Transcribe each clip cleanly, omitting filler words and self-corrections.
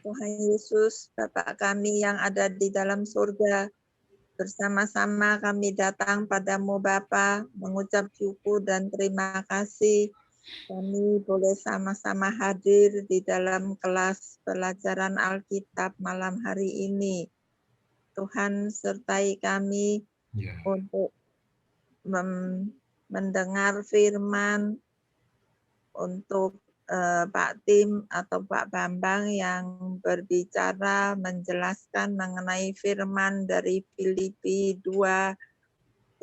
Tuhan Yesus, Bapa kami yang ada di dalam surga, bersama-sama kami datang padamu Bapa, mengucap syukur dan terima kasih. Kami boleh sama-sama hadir di dalam kelas pelajaran Alkitab malam hari ini. Tuhan sertai kami untuk mendengar firman, untuk Pak Tim atau Pak Bambang yang berbicara menjelaskan mengenai firman dari Filipi 2.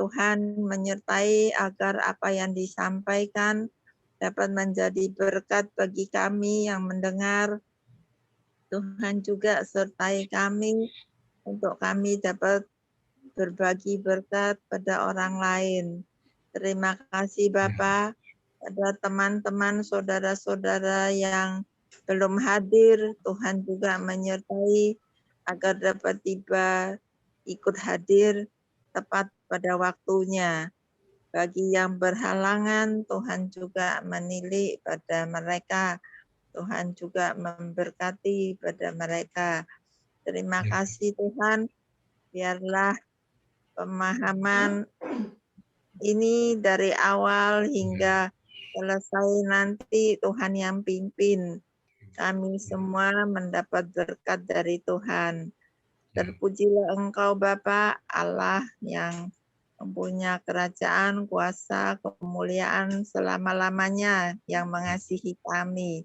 Tuhan menyertai agar apa yang disampaikan dapat menjadi berkat bagi kami yang mendengar. Tuhan juga sertai kami untuk kami dapat berbagi berkat pada orang lain. Terima kasih Bapak. Pada teman-teman, saudara-saudara yang belum hadir, Tuhan juga menyertai agar dapat tiba ikut hadir tepat pada waktunya. Bagi yang berhalangan, Tuhan juga menilik pada mereka. Tuhan juga memberkati pada mereka. Terima kasih Tuhan. Biarlah pemahaman ini dari awal hingga selesai nanti Tuhan yang pimpin. Kami semua mendapat berkat dari Tuhan. Terpujilah Engkau Bapa Allah yang mempunyai kerajaan, kuasa, kemuliaan selama-lamanya yang mengasihi kami.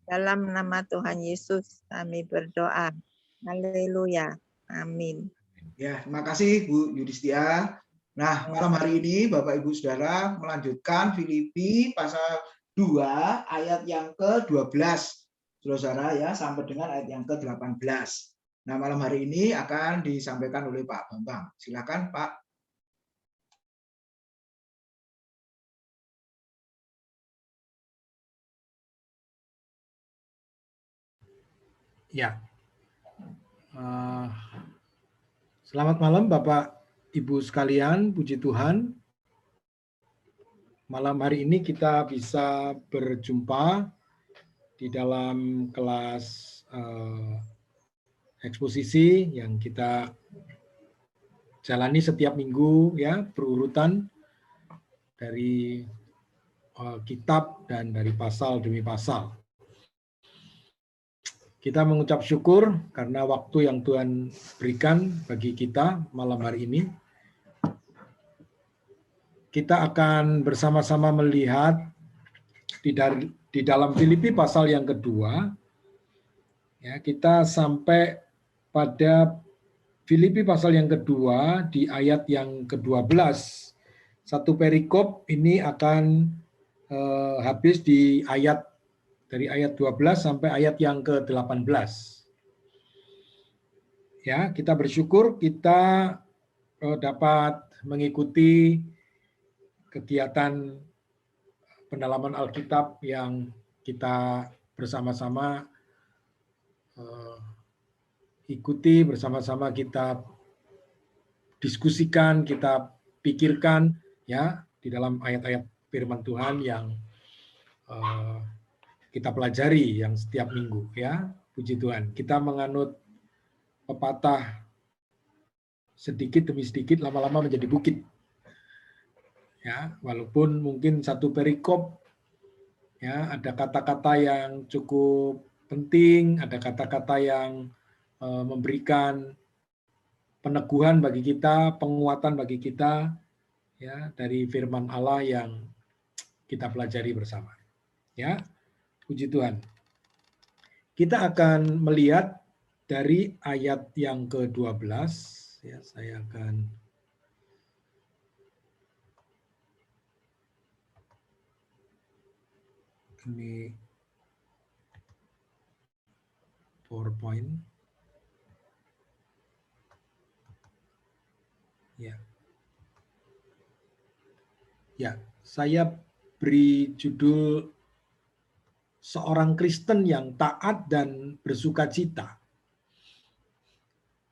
Dalam nama Tuhan Yesus kami berdoa. Haleluya. Amin. Ya, terima kasih Bu Yudhistia. Nah, malam hari ini Bapak Ibu Saudara melanjutkan Filipi pasal 2 ayat yang ke-12. Saudara ya, sampai dengan ayat yang ke-18. Nah, malam hari ini akan disampaikan oleh Pak Bambang. Silakan Pak. Ya. Selamat malam Bapak Ibu sekalian, puji Tuhan. Malam hari ini kita bisa berjumpa di dalam kelas eksposisi yang kita jalani setiap minggu ya, berurutan dari kitab dan dari pasal demi pasal. Kita mengucap syukur karena waktu yang Tuhan berikan bagi kita malam hari ini. Kita akan bersama-sama melihat di dalam Filipi pasal yang kedua. Ya, kita sampai pada Filipi pasal yang kedua di ayat yang ke-12. Satu perikop ini akan habis di dari ayat 12 sampai ayat yang ke-18. Ya, kita bersyukur kita dapat mengikuti kegiatan pendalaman Alkitab yang kita bersama-sama ikuti, bersama-sama kita diskusikan, kita pikirkan ya di dalam ayat-ayat firman Tuhan yang kita pelajari yang setiap minggu ya. Puji Tuhan. Kita menganut pepatah sedikit demi sedikit lama-lama menjadi bukit. Ya, walaupun mungkin satu perikop ya ada kata-kata yang cukup penting, ada kata-kata yang memberikan peneguhan bagi kita, penguatan bagi kita ya dari firman Allah yang kita pelajari bersama. Ya. Puji Tuhan. Kita akan melihat dari ayat yang ke-12 ya, saya akan ini PowerPoint. Ya. Ya, saya beri judul seorang Kristen yang taat dan bersukacita.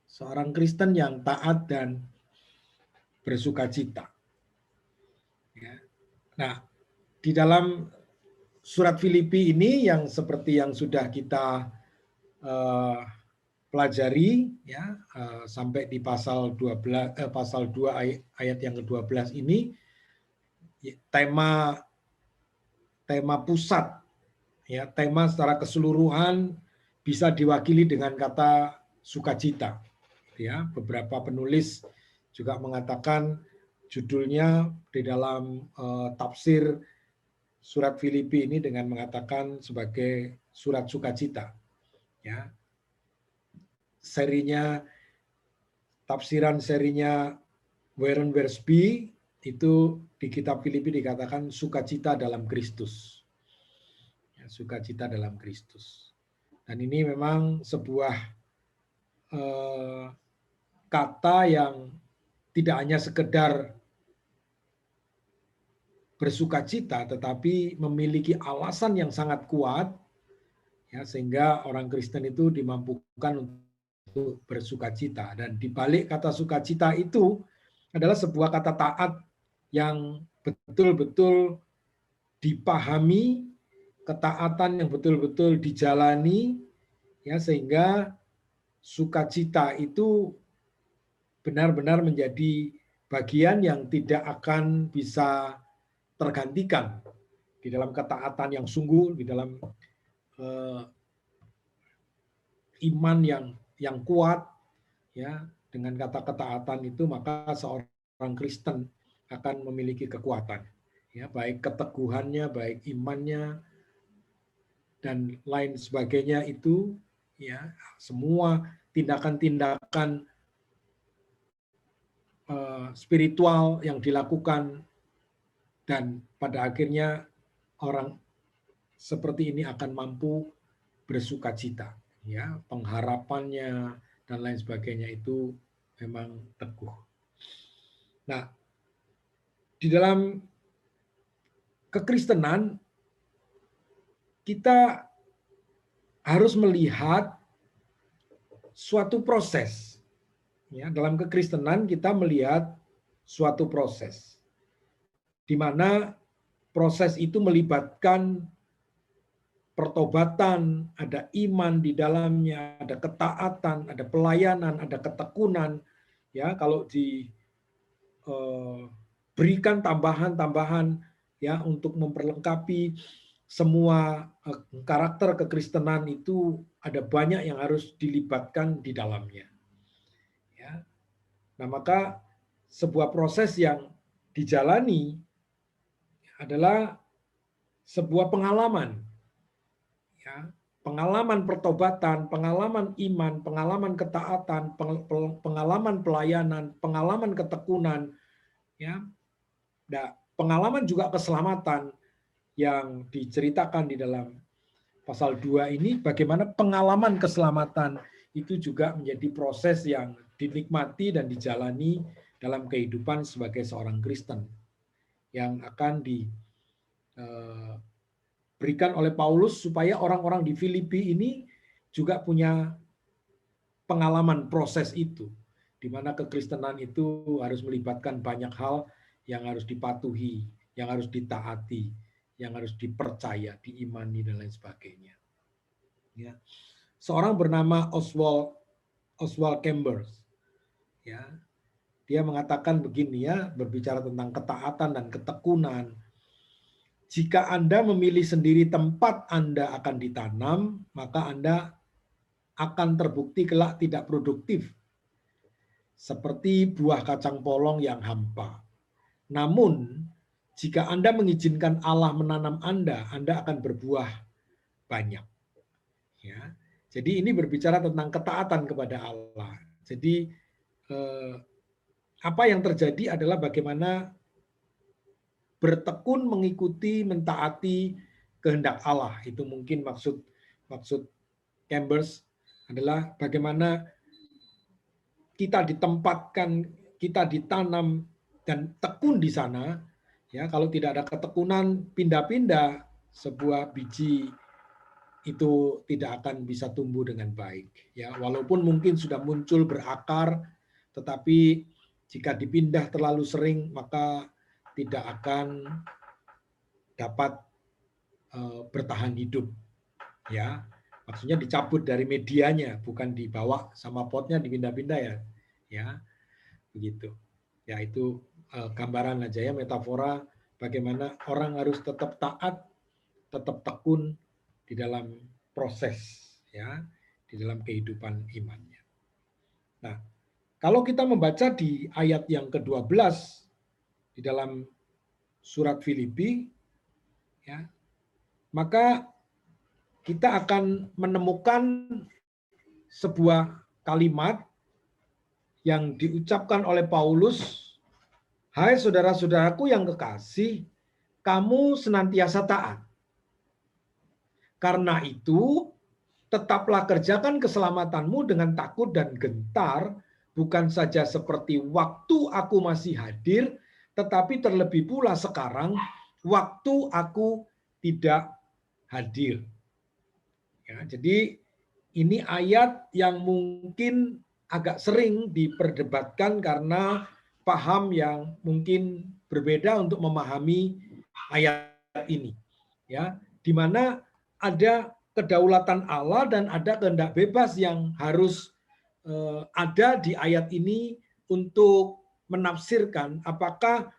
Seorang Kristen yang taat dan bersukacita. Ya. Nah, di dalam surat Filipi ini yang seperti yang sudah kita pelajari ya sampai di pasal 12 pasal 2 ayat yang ke-12 ini tema pusat ya, tema secara keseluruhan bisa diwakili dengan kata sukacita. Ya, beberapa penulis juga mengatakan judulnya di dalam tafsir surat Filipi ini dengan mengatakan sebagai surat sukacita. Ya. Tafsiran serinya Warren Wiersbe itu di kitab Filipi dikatakan sukacita dalam Kristus. Ya, sukacita dalam Kristus. Dan ini memang sebuah kata yang tidak hanya sekedar bersukacita, tetapi memiliki alasan yang sangat kuat, ya, sehingga orang Kristen itu dimampukan untuk bersukacita. Dan di balik kata sukacita itu adalah sebuah kata taat yang betul-betul dipahami, ketaatan yang betul-betul dijalani, ya, sehingga sukacita itu benar-benar menjadi bagian yang tidak akan bisa tergantikan di dalam ketaatan yang sungguh, di dalam iman yang kuat, ya, dengan kata ketaatan itu maka seorang Kristen akan memiliki kekuatan, ya, baik keteguhannya, baik imannya dan lain sebagainya itu, ya, semua tindakan-tindakan spiritual yang dilakukan dan pada akhirnya orang seperti ini akan mampu bersukacita, ya, pengharapannya dan lain sebagainya itu memang teguh. Nah, di dalam kekristenan kita harus melihat suatu proses. Ya, dalam kekristenan kita melihat suatu proses, di mana proses itu melibatkan pertobatan, ada iman di dalamnya, ada ketaatan, ada pelayanan, ada ketekunan. Ya, kalau diberikan tambahan-tambahan ya untuk memperlengkapi semua karakter kekristenan itu ada banyak yang harus dilibatkan di dalamnya. Ya. Nah, maka sebuah proses yang dijalani adalah sebuah pengalaman. Ya, pengalaman pertobatan, pengalaman iman, pengalaman ketaatan, pengalaman pelayanan, pengalaman ketekunan, ya, nah, pengalaman juga keselamatan yang diceritakan di dalam pasal 2 ini, bagaimana pengalaman keselamatan itu juga menjadi proses yang dinikmati dan dijalani dalam kehidupan sebagai seorang Kristen yang akan diberikan oleh Paulus supaya orang-orang di Filipi ini juga punya pengalaman proses itu, di mana kekristenan itu harus melibatkan banyak hal yang harus dipatuhi, yang harus ditaati, yang harus dipercaya, diimani dan lain sebagainya. Ya. Seorang bernama Oswald Chambers, ya, dia mengatakan begini, ya, berbicara tentang ketaatan dan ketekunan. Jika Anda memilih sendiri tempat Anda akan ditanam, maka Anda akan terbukti kelak tidak produktif, seperti buah kacang polong yang hampa. Namun, jika Anda mengizinkan Allah menanam Anda akan berbuah banyak. Ya. Jadi ini berbicara tentang ketaatan kepada Allah. Jadi apa yang terjadi adalah bagaimana bertekun mengikuti, mentaati kehendak Allah. Itu mungkin maksud Chambers adalah bagaimana kita ditempatkan, kita ditanam dan tekun di sana. Ya, kalau tidak ada ketekunan, pindah-pindah, sebuah biji itu tidak akan bisa tumbuh dengan baik. Ya, walaupun mungkin sudah muncul berakar, tetapi jika dipindah terlalu sering maka tidak akan dapat bertahan hidup. Ya, Maksudnya dicabut dari medianya, bukan dibawa sama potnya dipindah-pindah ya. Ya, begitu. Ya itu gambaran aja ya, metafora bagaimana orang harus tetap taat, tetap tekun di dalam proses ya, di dalam kehidupan imannya. Nah, kalau kita membaca di ayat yang ke-12 di dalam surat Filipi ya, maka kita akan menemukan sebuah kalimat yang diucapkan oleh Paulus, "Hai saudara-saudaraku yang kekasih, kamu senantiasa taat. Karena itu, tetaplah kerjakan keselamatanmu dengan takut dan gentar, bukan saja seperti waktu aku masih hadir, tetapi terlebih pula sekarang, waktu aku tidak hadir." Ya, jadi ini ayat yang mungkin agak sering diperdebatkan karena paham yang mungkin berbeda untuk memahami ayat ini. Ya, di mana ada kedaulatan Allah dan ada kehendak bebas yang harus ada di ayat ini untuk menafsirkan apakah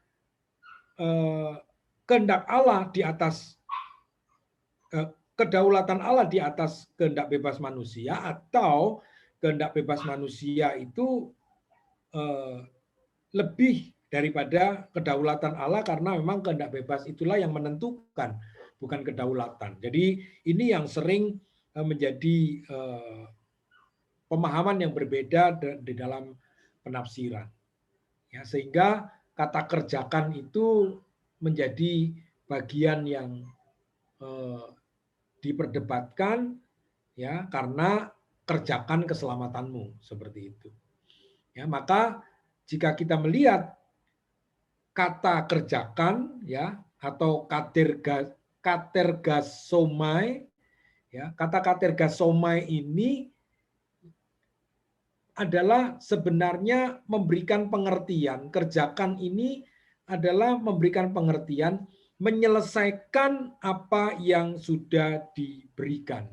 kehendak Allah di atas kedaulatan Allah di atas kehendak bebas manusia, atau kehendak bebas manusia itu lebih daripada kedaulatan Allah, karena memang kehendak bebas itulah yang menentukan, bukan kedaulatan. Jadi ini yang sering menjadi pemahaman yang berbeda di dalam penafsiran. Ya, sehingga kata kerjakan itu menjadi bagian yang diperdebatkan ya, karena kerjakan keselamatanmu seperti itu. Ya, maka jika kita melihat kata kerjakan ya, atau katergasomai ya, kata katergasomai ini adalah sebenarnya memberikan pengertian, kerjakan ini adalah memberikan pengertian menyelesaikan apa yang sudah diberikan.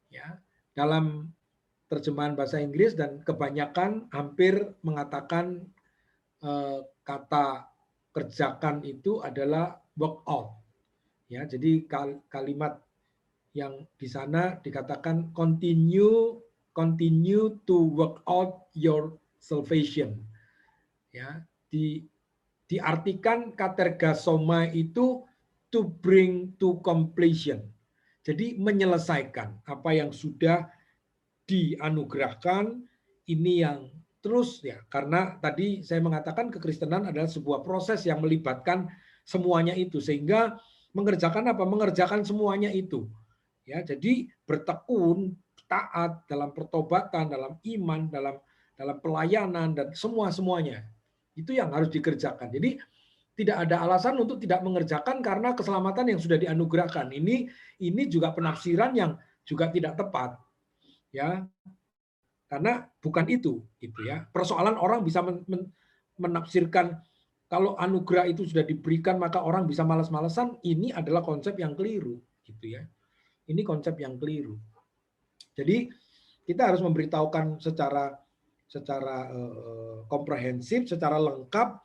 Ya, dalam terjemahan bahasa Inggris dan kebanyakan hampir mengatakan kata kerjakan itu adalah work out. Ya, jadi kalimat yang di sana dikatakan continue to work out your salvation. Ya, diartikan katergasomai itu to bring to completion. Jadi menyelesaikan apa yang sudah dianugerahkan, ini yang terus ya, karena tadi saya mengatakan kekristenan adalah sebuah proses yang melibatkan semuanya itu, sehingga mengerjakan apa? Mengerjakan semuanya itu. Ya, jadi bertekun, taat dalam pertobatan, dalam iman, dalam pelayanan dan semuanya. Itu yang harus dikerjakan. Jadi tidak ada alasan untuk tidak mengerjakan karena keselamatan yang sudah dianugerahkan. Ini juga penafsiran yang juga tidak tepat. Ya. Karena bukan itu gitu ya. Persoalan orang bisa menafsirkan kalau anugerah itu sudah diberikan maka orang bisa malas-malesan, ini adalah konsep yang keliru gitu ya. Ini konsep yang keliru. Jadi kita harus memberitahukan secara komprehensif, secara lengkap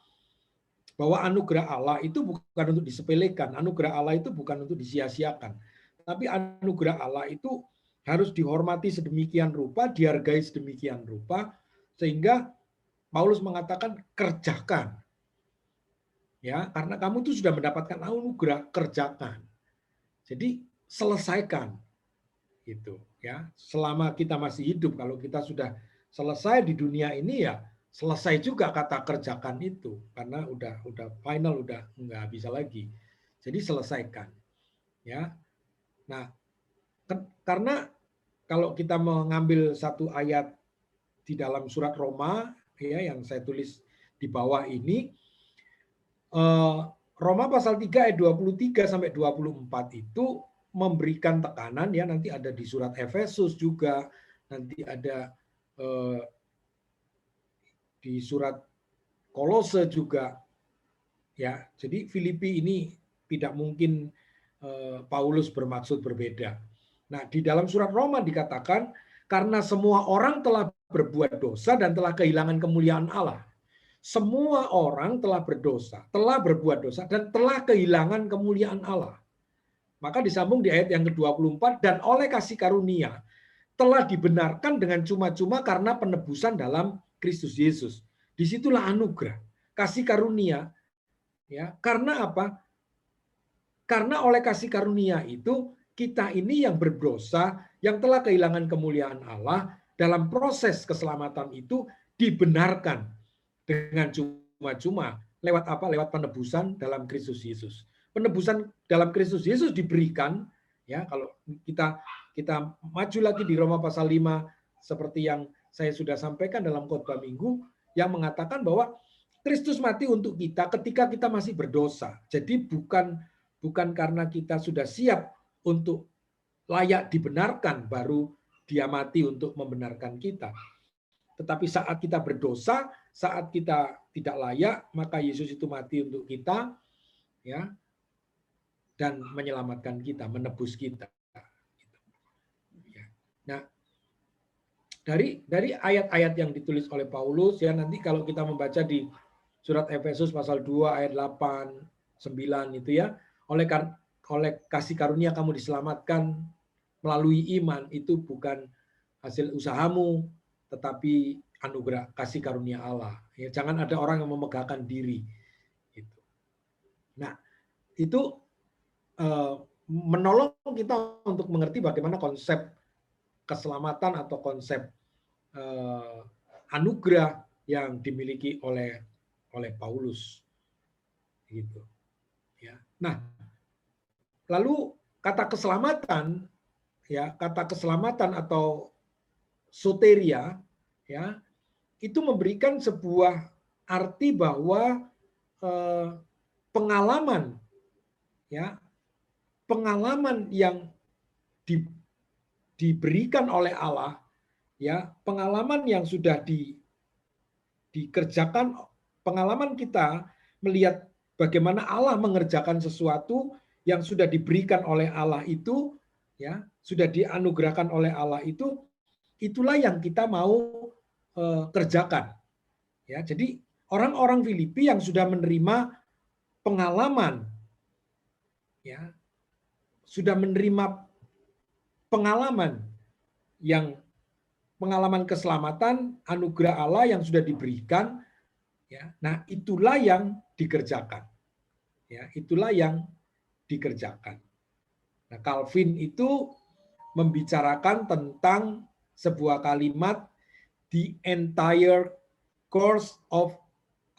bahwa anugerah Allah itu bukan untuk disepelekan, anugerah Allah itu bukan untuk disia-siakan. Tapi anugerah Allah itu harus dihormati sedemikian rupa, dihargai sedemikian rupa, sehingga Paulus mengatakan kerjakan. Ya, karena kamu itu sudah mendapatkan anugerah, kerjakan. Jadi selesaikan. Gitu, ya. Selama kita masih hidup, kalau kita sudah selesai di dunia ini ya selesai juga kata kerjakan itu, karena udah final, udah nggak bisa lagi. Jadi selesaikan. Ya. Nah, karena kalau kita mengambil satu ayat di dalam surat Roma ya yang saya tulis di bawah ini, Roma pasal 3 ayat 23 sampai 24 itu memberikan tekanan ya, nanti ada di surat Efesus juga, nanti ada di surat Kolose juga ya. Jadi Filipi ini tidak mungkin Paulus bermaksud berbeda. Nah, di dalam surat Roma dikatakan, karena semua orang telah berbuat dosa dan telah kehilangan kemuliaan Allah. Semua orang telah berdosa, telah berbuat dosa, dan telah kehilangan kemuliaan Allah. Maka disambung di ayat yang ke-24, dan oleh kasih karunia telah dibenarkan dengan cuma-cuma karena penebusan dalam Kristus Yesus. Disitulah anugerah, kasih karunia. Ya, karena apa? Karena oleh kasih karunia itu, kita ini yang berdosa, yang telah kehilangan kemuliaan Allah, dalam proses keselamatan itu dibenarkan dengan cuma-cuma. Lewat apa? Lewat penebusan dalam Kristus Yesus. Penebusan dalam Kristus Yesus diberikan, ya, kalau kita maju lagi di Roma pasal 5, seperti yang saya sudah sampaikan dalam khotbah minggu, yang mengatakan bahwa Kristus mati untuk kita ketika kita masih berdosa. Jadi bukan karena kita sudah siap untuk layak dibenarkan, baru dia mati untuk membenarkan kita. Tetapi saat kita berdosa, saat kita tidak layak, maka Yesus itu mati untuk kita, ya, dan menyelamatkan kita, menebus kita. Nah, dari ayat-ayat yang ditulis oleh Paulus, ya, nanti kalau kita membaca di surat Efesus pasal 2 ayat 8, 9 itu, ya, oleh kasih karunia kamu diselamatkan melalui iman, itu bukan hasil usahamu, tetapi anugerah kasih karunia Allah. Ya, jangan ada orang yang memegahkan diri. Gitu. Nah, itu menolong kita untuk mengerti bagaimana konsep keselamatan atau konsep anugerah yang dimiliki oleh Paulus. Gitu. Ya. Nah, lalu kata keselamatan, ya, kata keselamatan atau soteria, ya, itu memberikan sebuah arti bahwa pengalaman, ya, pengalaman yang diberikan oleh Allah, ya, pengalaman yang sudah dikerjakan, pengalaman kita melihat bagaimana Allah mengerjakan sesuatu yang sudah diberikan oleh Allah itu, ya, sudah dianugerahkan oleh Allah itu, itulah yang kita mau kerjakan. Ya, jadi orang-orang Filipi yang sudah menerima pengalaman, ya, sudah menerima pengalaman keselamatan, anugerah Allah yang sudah diberikan, ya. Nah, itulah yang dikerjakan. Ya, itulah yang dikerjakan. Nah, Calvin itu membicarakan tentang sebuah kalimat, the entire course of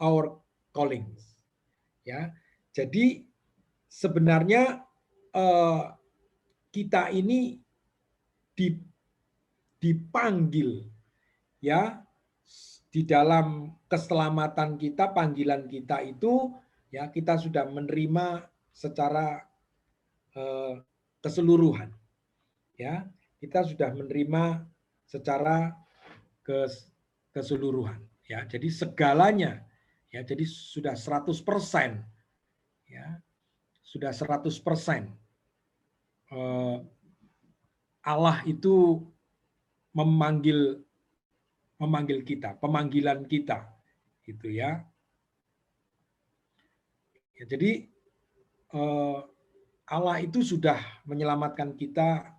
our callings. Ya, jadi sebenarnya kita ini dipanggil, ya, di dalam keselamatan kita, panggilan kita itu, ya, kita sudah menerima secara keseluruhan. Ya, kita sudah menerima secara keseluruhan, ya. Jadi segalanya, ya, jadi sudah 100%, ya. Sudah 100%. Allah itu memanggil kita, pemanggilan kita, gitu, ya. Ya, jadi Allah itu sudah menyelamatkan kita,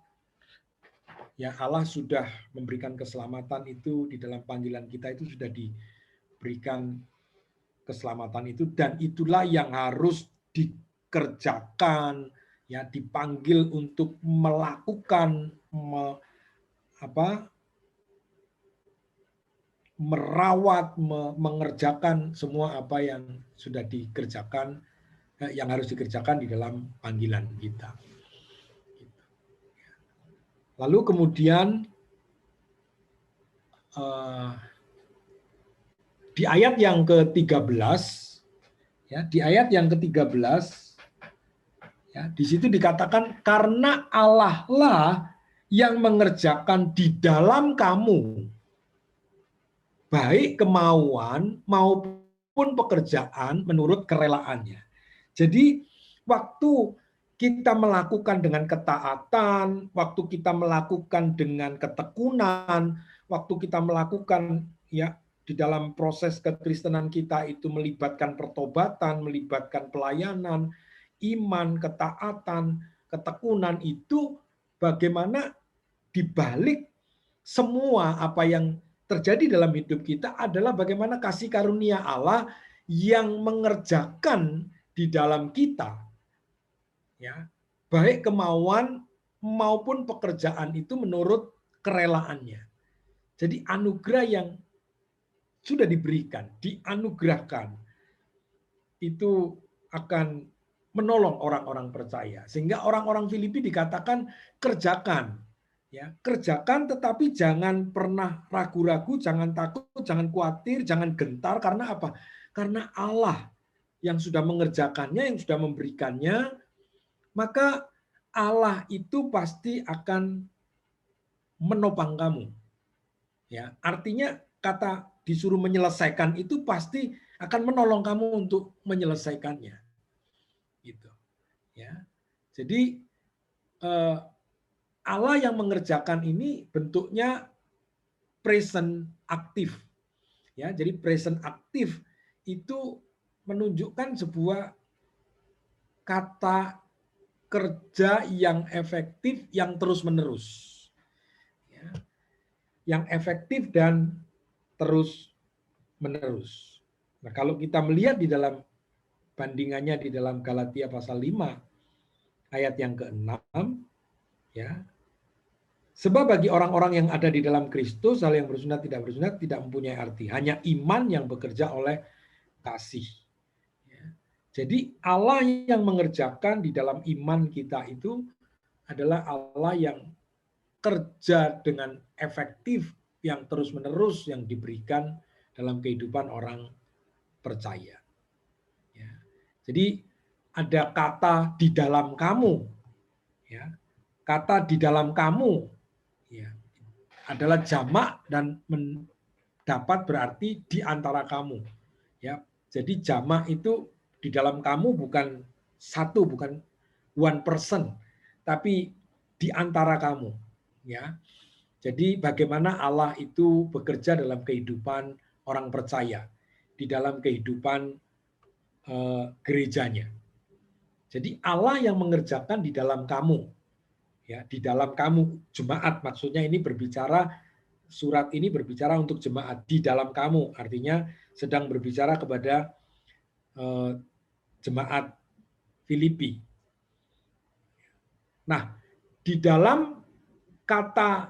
ya, Allah sudah memberikan keselamatan itu di dalam panggilan kita, itu sudah diberikan keselamatan itu, dan itulah yang harus dikerjakan, ya, dipanggil untuk melakukan, merawat, mengerjakan semua apa yang sudah dikerjakan, yang harus dikerjakan di dalam panggilan kita. Lalu kemudian di ayat yang ke-13, ya, di ayat yang ke-13, ya, di situ dikatakan karena Allah lah yang mengerjakan di dalam kamu baik kemauan maupun pekerjaan menurut kerelaannya. Jadi waktu kita melakukan dengan ketaatan, waktu kita melakukan dengan ketekunan, waktu kita melakukan ya di dalam proses kekristenan kita itu melibatkan pertobatan, melibatkan pelayanan, iman, ketaatan, ketekunan itu bagaimana dibalik semua apa yang terjadi dalam hidup kita adalah bagaimana kasih karunia Allah yang mengerjakan di dalam kita, ya, baik kemauan maupun pekerjaan itu menurut kerelaannya. Jadi anugerah yang sudah diberikan, dianugerahkan, itu akan menolong orang-orang percaya. Sehingga orang-orang Filipi dikatakan kerjakan. Ya, kerjakan tetapi jangan pernah ragu-ragu, jangan takut, jangan khawatir, jangan gentar. Karena apa? Karena Allah yang sudah mengerjakannya, yang sudah memberikannya, maka Allah itu pasti akan menopang kamu. Ya, artinya kata disuruh menyelesaikan itu pasti akan menolong kamu untuk menyelesaikannya. Gitu. Ya. Jadi Allah yang mengerjakan ini bentuknya present aktif. Ya, jadi present aktif itu menunjukkan sebuah kata kerja yang efektif, yang terus-menerus. Ya, yang efektif dan terus-menerus. Nah, kalau kita melihat di dalam bandingannya di dalam Galatia pasal 5 ayat yang ke-6, ya. Sebab bagi orang-orang yang ada di dalam Kristus, hal yang bersunat tidak mempunyai arti. Hanya iman yang bekerja oleh kasih. Ya. Jadi Allah yang mengerjakan di dalam iman kita itu adalah Allah yang kerja dengan efektif, yang terus-menerus yang diberikan dalam kehidupan orang percaya. Ya. Jadi ada kata di dalam kamu, ya, kata di dalam kamu, ya, adalah jamak dan mendapat berarti di antara kamu. Ya, jadi jamak itu di dalam kamu bukan satu, bukan one person, tapi di antara kamu. Ya, jadi bagaimana Allah itu bekerja dalam kehidupan orang percaya, di dalam kehidupan gerejanya. Jadi Allah yang mengerjakan di dalam kamu, ya, di dalam kamu jemaat, maksudnya ini berbicara, surat ini berbicara untuk jemaat di dalam kamu, artinya sedang berbicara kepada jemaat Filipi. Nah, di dalam kata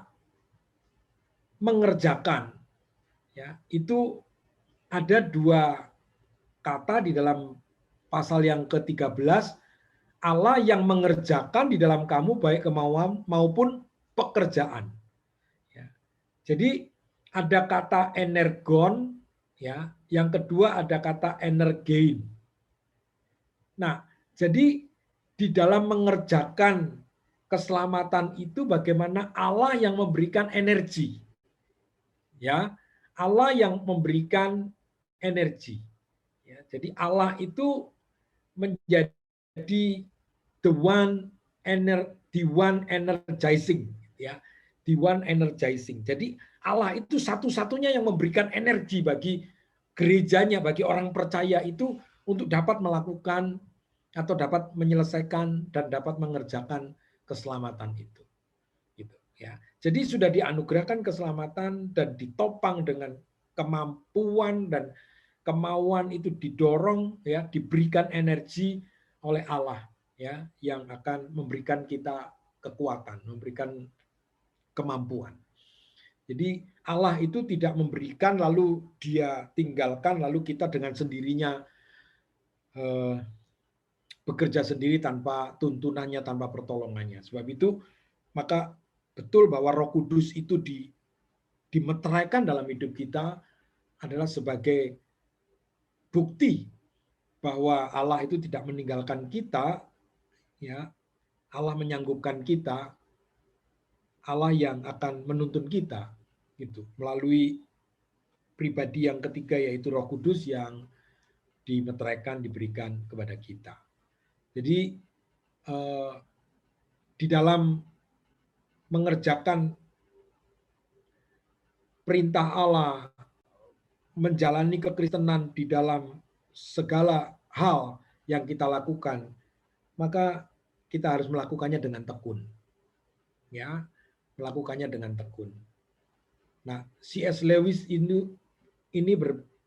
mengerjakan, ya, itu ada dua kata di dalam pasal yang ke-13, Allah yang mengerjakan di dalam kamu baik kemauan maupun pekerjaan. Ya. Jadi ada kata energon, ya. Yang kedua ada kata energein. Nah, jadi di dalam mengerjakan keselamatan itu bagaimana Allah yang memberikan energi. Ya, Allah yang memberikan energi. Ya, jadi Allah itu menjadi the one energizing, ya, the one energizing. Jadi Allah itu satu-satunya yang memberikan energi bagi gerejanya, bagi orang percaya itu untuk dapat melakukan atau dapat menyelesaikan dan dapat mengerjakan keselamatan itu. Gitu, ya. Jadi sudah dianugerahkan keselamatan dan ditopang dengan kemampuan dan kemauan itu didorong, ya, diberikan energi oleh Allah, ya, yang akan memberikan kita kekuatan, memberikan kemampuan. Jadi Allah itu tidak memberikan lalu dia tinggalkan lalu kita dengan sendirinya bekerja sendiri tanpa tuntunannya, tanpa pertolongannya. Sebab itu maka betul bahwa Roh Kudus itu dimeteraikan dalam hidup kita adalah sebagai bukti bahwa Allah itu tidak meninggalkan kita, ya. Allah menyanggupkan kita, Allah yang akan menuntun kita, gitu, melalui pribadi yang ketiga yaitu Roh Kudus yang dimeteraikan, diberikan kepada kita. Jadi di dalam mengerjakan perintah Allah, menjalani kekristenan di dalam segala hal yang kita lakukan, maka kita harus melakukannya dengan tekun. Ya, melakukannya dengan tekun. Nah, C.S. Lewis ini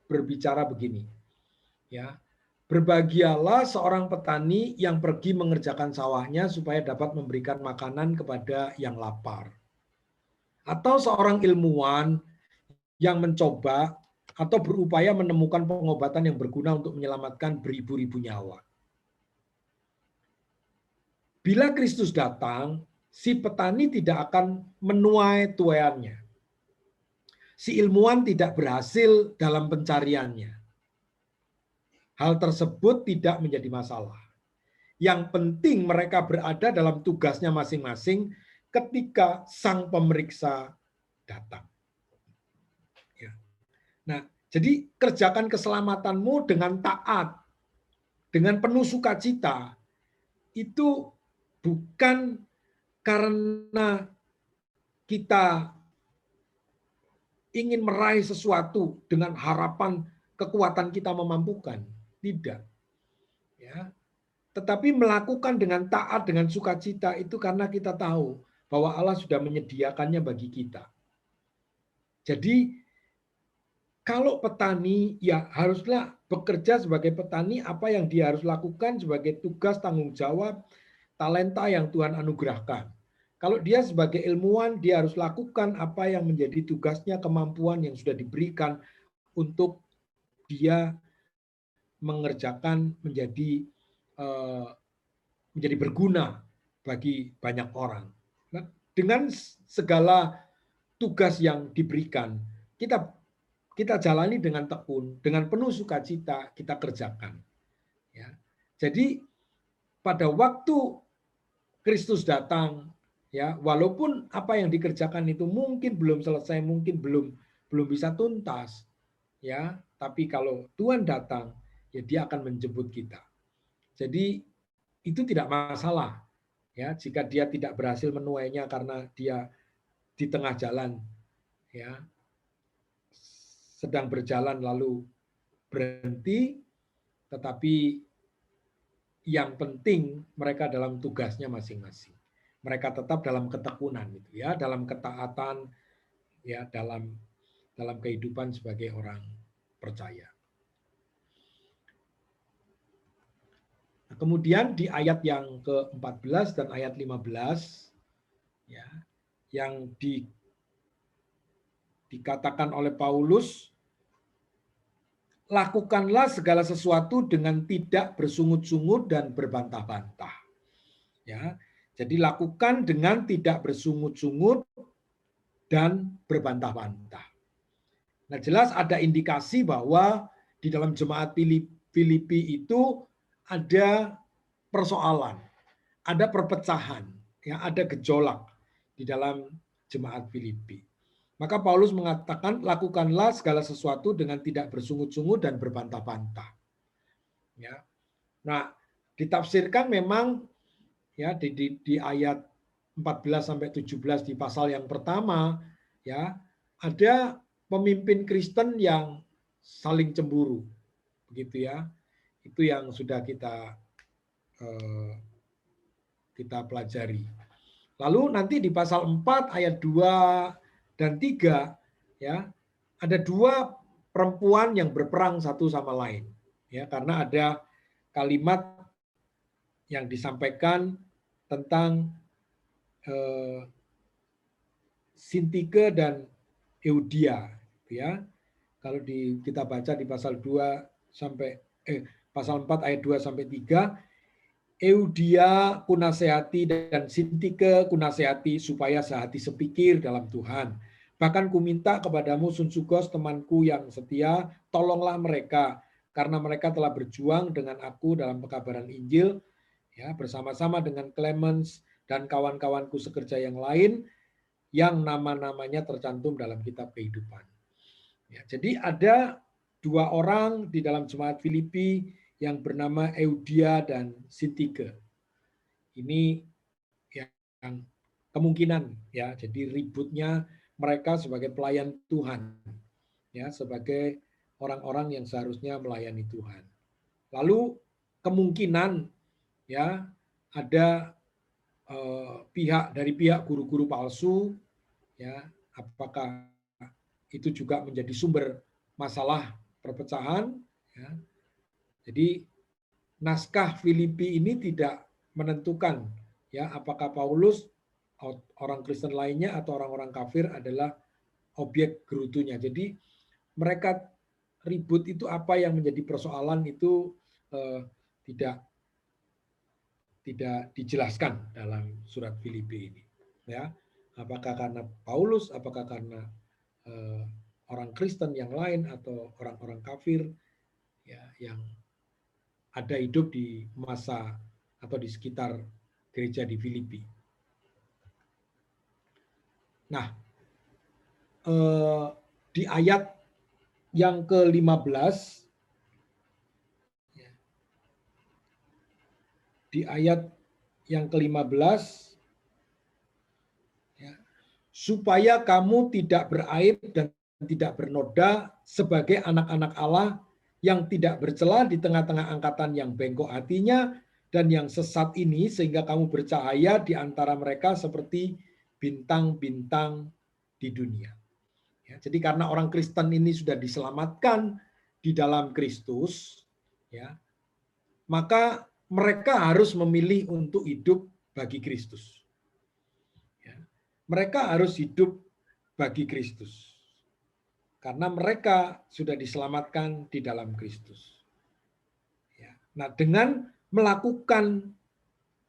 berbicara begini. Ya, berbahagialah seorang petani yang pergi mengerjakan sawahnya supaya dapat memberikan makanan kepada yang lapar. Atau seorang ilmuwan yang mencoba atau berupaya menemukan pengobatan yang berguna untuk menyelamatkan beribu-ribu nyawa. Bila Kristus datang, si petani tidak akan menuai tuaiannya. Si ilmuwan tidak berhasil dalam pencariannya. Hal tersebut tidak menjadi masalah. Yang penting mereka berada dalam tugasnya masing-masing ketika sang pemeriksa datang. Nah, jadi kerjakan keselamatanmu dengan taat, dengan penuh sukacita. Itu bukan karena kita ingin meraih sesuatu dengan harapan kekuatan kita memampukan. Tidak. Ya. Tetapi melakukan dengan taat, dengan sukacita itu karena kita tahu bahwa Allah sudah menyediakannya bagi kita. Jadi kalau petani, ya haruslah bekerja sebagai petani apa yang dia harus lakukan sebagai tugas, tanggung jawab, talenta yang Tuhan anugerahkan. Kalau dia sebagai ilmuwan, dia harus lakukan apa yang menjadi tugasnya, kemampuan yang sudah diberikan untuk dia mengerjakan menjadi berguna bagi banyak orang. Nah, dengan segala tugas yang diberikan, kita jalani dengan tekun, dengan penuh sukacita kita kerjakan. Ya. Jadi pada waktu Kristus datang, ya walaupun apa yang dikerjakan itu mungkin belum selesai, mungkin belum bisa tuntas, ya. Tapi kalau Tuhan datang, ya Dia akan menjemput kita. Jadi itu tidak masalah, ya jika Dia tidak berhasil menuainya karena Dia di tengah jalan, ya sedang berjalan lalu berhenti, tetapi yang penting mereka dalam tugasnya masing-masing. Mereka tetap dalam ketekunan itu ya, dalam ketaatan ya, dalam kehidupan sebagai orang percaya. Nah, kemudian di ayat yang ke-14 dan ayat 15 ya, yang dikatakan oleh Paulus, lakukanlah segala sesuatu dengan tidak bersungut-sungut dan berbantah-bantah. Ya, jadi lakukan dengan tidak bersungut-sungut dan berbantah-bantah. Nah, jelas ada indikasi bahwa di dalam jemaat Filipi itu ada persoalan, ada perpecahan, ya, ada gejolak di dalam jemaat Filipi. Maka Paulus mengatakan, lakukanlah segala sesuatu dengan tidak bersungut-sungut dan berbantah-bantah. Ya. Nah, ditafsirkan memang ya di ayat 14 sampai 17 di pasal yang pertama, ya ada pemimpin Kristen yang saling cemburu, begitu ya. Itu yang sudah kita pelajari. Lalu nanti di pasal 4 ayat 2 dan 3 ya, ada dua perempuan yang berperang satu sama lain. Ya, karena ada kalimat yang disampaikan tentang Sintike dan Eudia, ya. Kalau kita baca di pasal 2 sampai pasal 4 ayat 2 sampai 3, Eudia kunasehati dan Sintike kunasehati supaya sehati sepikir dalam Tuhan. Bahkan kuminta kepadamu Sunsugos temanku yang setia, tolonglah mereka karena mereka telah berjuang dengan aku dalam pekabaran Injil, ya bersama-sama dengan Clemens dan kawan-kawanku sekerja yang lain yang nama-namanya tercantum dalam kitab kehidupan. Ya, jadi ada dua orang di dalam jemaat Filipi yang bernama Eudia dan Sintike. Ini yang kemungkinan ya. Jadi ributnya mereka sebagai pelayan Tuhan, ya, sebagai orang-orang yang seharusnya melayani Tuhan. Lalu kemungkinan ya ada pihak guru-guru palsu, ya, apakah itu juga menjadi sumber masalah perpecahan, ya. Jadi naskah Filipi ini tidak menentukan ya apakah Paulus, orang Kristen lainnya atau orang-orang kafir adalah objek gerutunya. Jadi mereka ribut itu apa yang menjadi persoalan itu tidak dijelaskan dalam surat Filipi ini. Ya, apakah karena Paulus, apakah karena orang Kristen yang lain atau orang-orang kafir ya yang ada hidup di masa atau di sekitar gereja di Filipi. Nah, di ayat yang ke-15, ya, supaya kamu tidak beraib dan tidak bernoda sebagai anak-anak Allah yang tidak bercela di tengah-tengah angkatan yang bengkok hatinya dan yang sesat ini, sehingga kamu bercahaya di antara mereka seperti bintang-bintang di dunia. Ya, jadi karena orang Kristen ini sudah diselamatkan di dalam Kristus, ya, maka mereka harus memilih untuk hidup bagi Kristus. Ya, mereka harus hidup bagi Kristus. Karena mereka sudah diselamatkan di dalam Kristus. Ya. Nah, dengan melakukan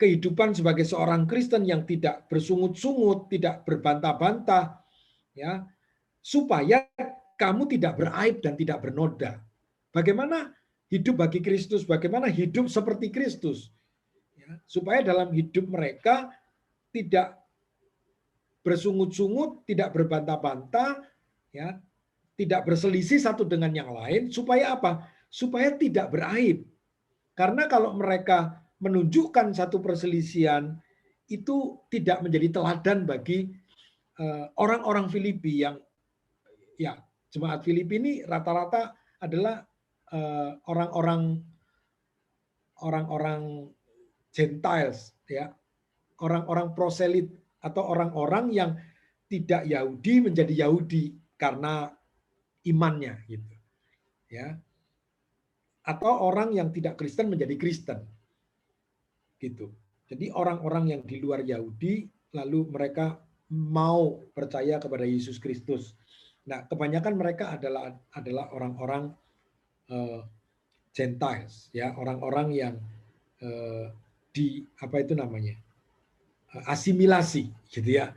kehidupan sebagai seorang Kristen yang tidak bersungut-sungut, tidak berbantah-bantah, ya, supaya kamu tidak beraib dan tidak bernoda. Bagaimana hidup bagi Kristus? Bagaimana hidup seperti Kristus? Ya, supaya dalam hidup mereka tidak bersungut-sungut, tidak berbantah-bantah, ya, tidak berselisih satu dengan yang lain, supaya apa? Supaya tidak beraib. Karena kalau mereka menunjukkan satu perselisihan, itu tidak menjadi teladan bagi orang-orang Filipi yang, ya, jemaat Filipi ini rata-rata adalah orang-orang Gentiles, ya, orang-orang proselit atau orang-orang yang tidak Yahudi menjadi Yahudi karena imannya, gitu, ya, atau orang yang tidak Kristen menjadi Kristen, gitu. Jadi orang-orang yang di luar Yahudi lalu mereka mau percaya kepada Yesus Kristus. Nah, kebanyakan mereka adalah orang-orang Gentiles, ya, orang-orang yang asimilasi, gitu ya.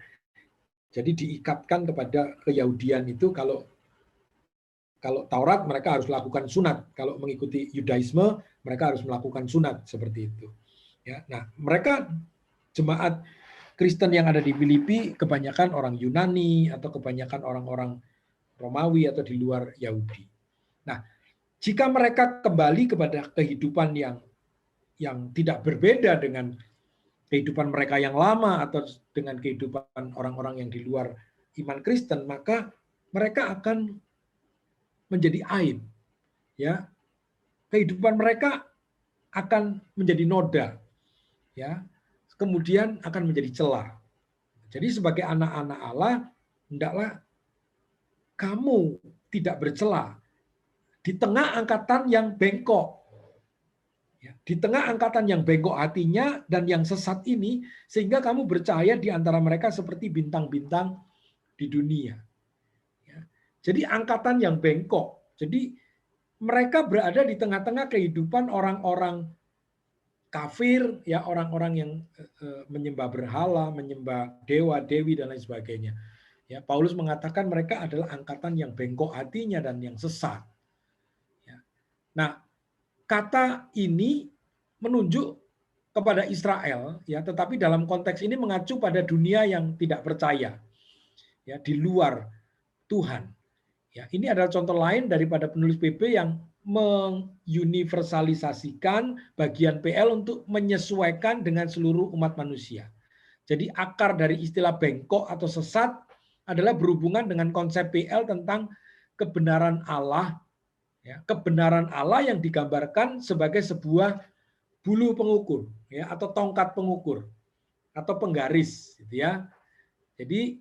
Jadi diikatkan kepada keyahudian itu. Kalau Taurat mereka harus lakukan sunat, kalau mengikuti Yudaisme mereka harus melakukan sunat, seperti itu. Ya, nah, mereka jemaat Kristen yang ada di Filipi kebanyakan orang Yunani atau kebanyakan orang-orang Romawi atau di luar Yahudi. Nah, jika mereka kembali kepada kehidupan yang tidak berbeda dengan kehidupan mereka yang lama atau dengan kehidupan orang-orang yang di luar iman Kristen, maka mereka akan menjadi aib, ya. Kehidupan mereka akan menjadi noda, ya. Kemudian akan menjadi celah. Jadi sebagai anak-anak Allah, hendaklah kamu tidak bercela di tengah angkatan yang bengkok, ya, di tengah angkatan yang bengkok hatinya dan yang sesat ini, sehingga kamu bercahaya di antara mereka seperti bintang-bintang di dunia. Jadi angkatan yang bengkok. Jadi mereka berada di tengah-tengah kehidupan orang-orang kafir, ya, orang-orang yang menyembah berhala, menyembah dewa, dewi dan lain sebagainya. Ya, Paulus mengatakan mereka adalah angkatan yang bengkok hatinya dan yang sesat. Ya. Nah, kata ini menunjuk kepada Israel, ya, tetapi dalam konteks ini mengacu pada dunia yang tidak percaya, ya, di luar Tuhan. Ya, ini adalah contoh lain daripada penulis PP yang menguniversalisasikan bagian PL untuk menyesuaikan dengan seluruh umat manusia. Jadi akar dari istilah bengkok atau sesat adalah berhubungan dengan konsep PL tentang kebenaran Allah, ya, kebenaran Allah yang digambarkan sebagai sebuah bulu pengukur, ya, atau tongkat pengukur atau penggaris, gitu ya. Jadi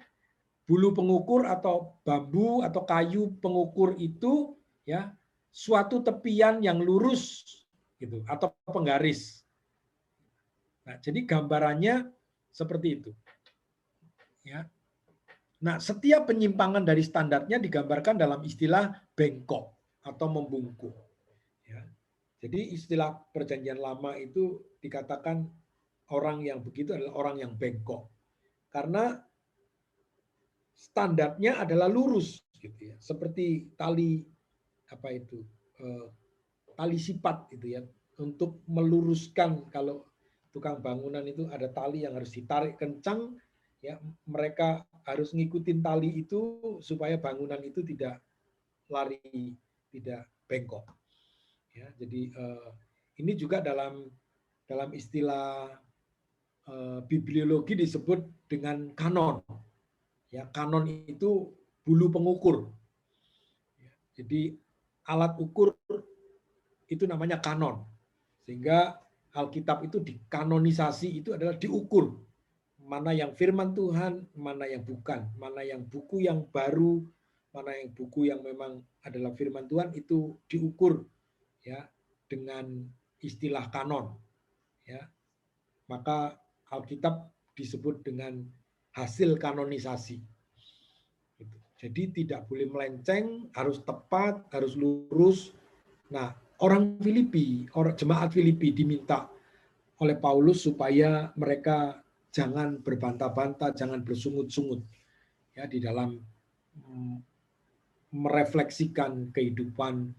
bulu pengukur atau bambu atau kayu pengukur itu, ya, suatu tepian yang lurus gitu atau penggaris. Nah, jadi gambarannya seperti itu. Ya. Nah, setiap penyimpangan dari standarnya digambarkan dalam istilah bengkok atau membungkuk. Ya. Jadi istilah Perjanjian Lama itu dikatakan orang yang begitu adalah orang yang bengkok. Karena standarnya adalah lurus gitu ya, seperti tali apa itu, tali sipat gitu ya, untuk meluruskan. Kalau tukang bangunan itu ada tali yang harus ditarik kencang, ya, mereka harus ngikutin tali itu supaya bangunan itu tidak lari, tidak bengkok, ya. Jadi ini juga dalam istilah bibliologi disebut dengan kanon. Ya, kanon itu bulu pengukur. Jadi alat ukur itu namanya kanon. Sehingga Alkitab itu dikanonisasi, itu adalah diukur. Mana yang firman Tuhan, mana yang bukan. Mana yang buku yang baru, mana yang buku yang memang adalah firman Tuhan, itu diukur, ya, dengan istilah kanon. Ya. Maka Alkitab disebut dengan hasil kanonisasi. Jadi tidak boleh melenceng, harus tepat, harus lurus. Nah, orang Filipi, jemaat Filipi diminta oleh Paulus supaya mereka jangan berbantah-bantah, jangan bersungut-sungut, ya, di dalam merefleksikan kehidupan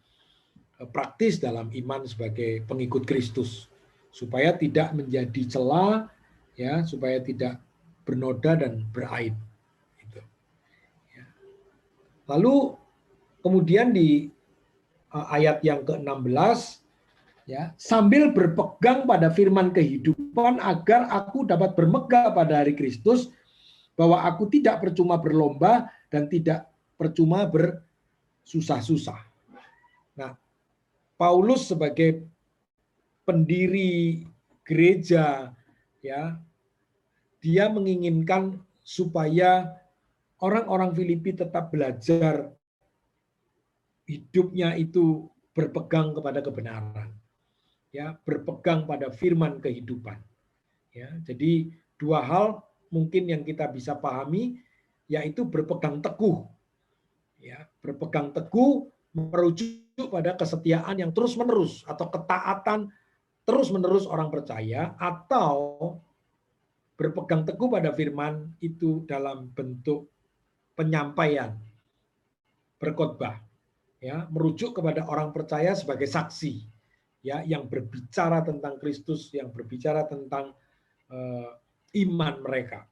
praktis dalam iman sebagai pengikut Kristus, supaya tidak menjadi celah, ya, supaya tidak bernoda dan beraib. Gitu. Ya. Lalu kemudian di ayat yang ke-16, ya, sambil berpegang pada firman kehidupan agar aku dapat bermegah pada hari Kristus, bahwa aku tidak percuma berlomba dan tidak percuma bersusah-susah. Nah, Paulus sebagai pendiri gereja, ya, dia menginginkan supaya orang-orang Filipi tetap belajar hidupnya itu berpegang kepada kebenaran, ya, berpegang pada firman kehidupan. Ya, jadi dua hal mungkin yang kita bisa pahami, yaitu berpegang teguh, ya, berpegang teguh merujuk pada kesetiaan yang terus-menerus atau ketaatan terus-menerus orang percaya, atau berpegang teguh pada firman itu dalam bentuk penyampaian, berkhotbah, ya, merujuk kepada orang percaya sebagai saksi, ya, yang berbicara tentang Kristus, yang berbicara tentang iman mereka,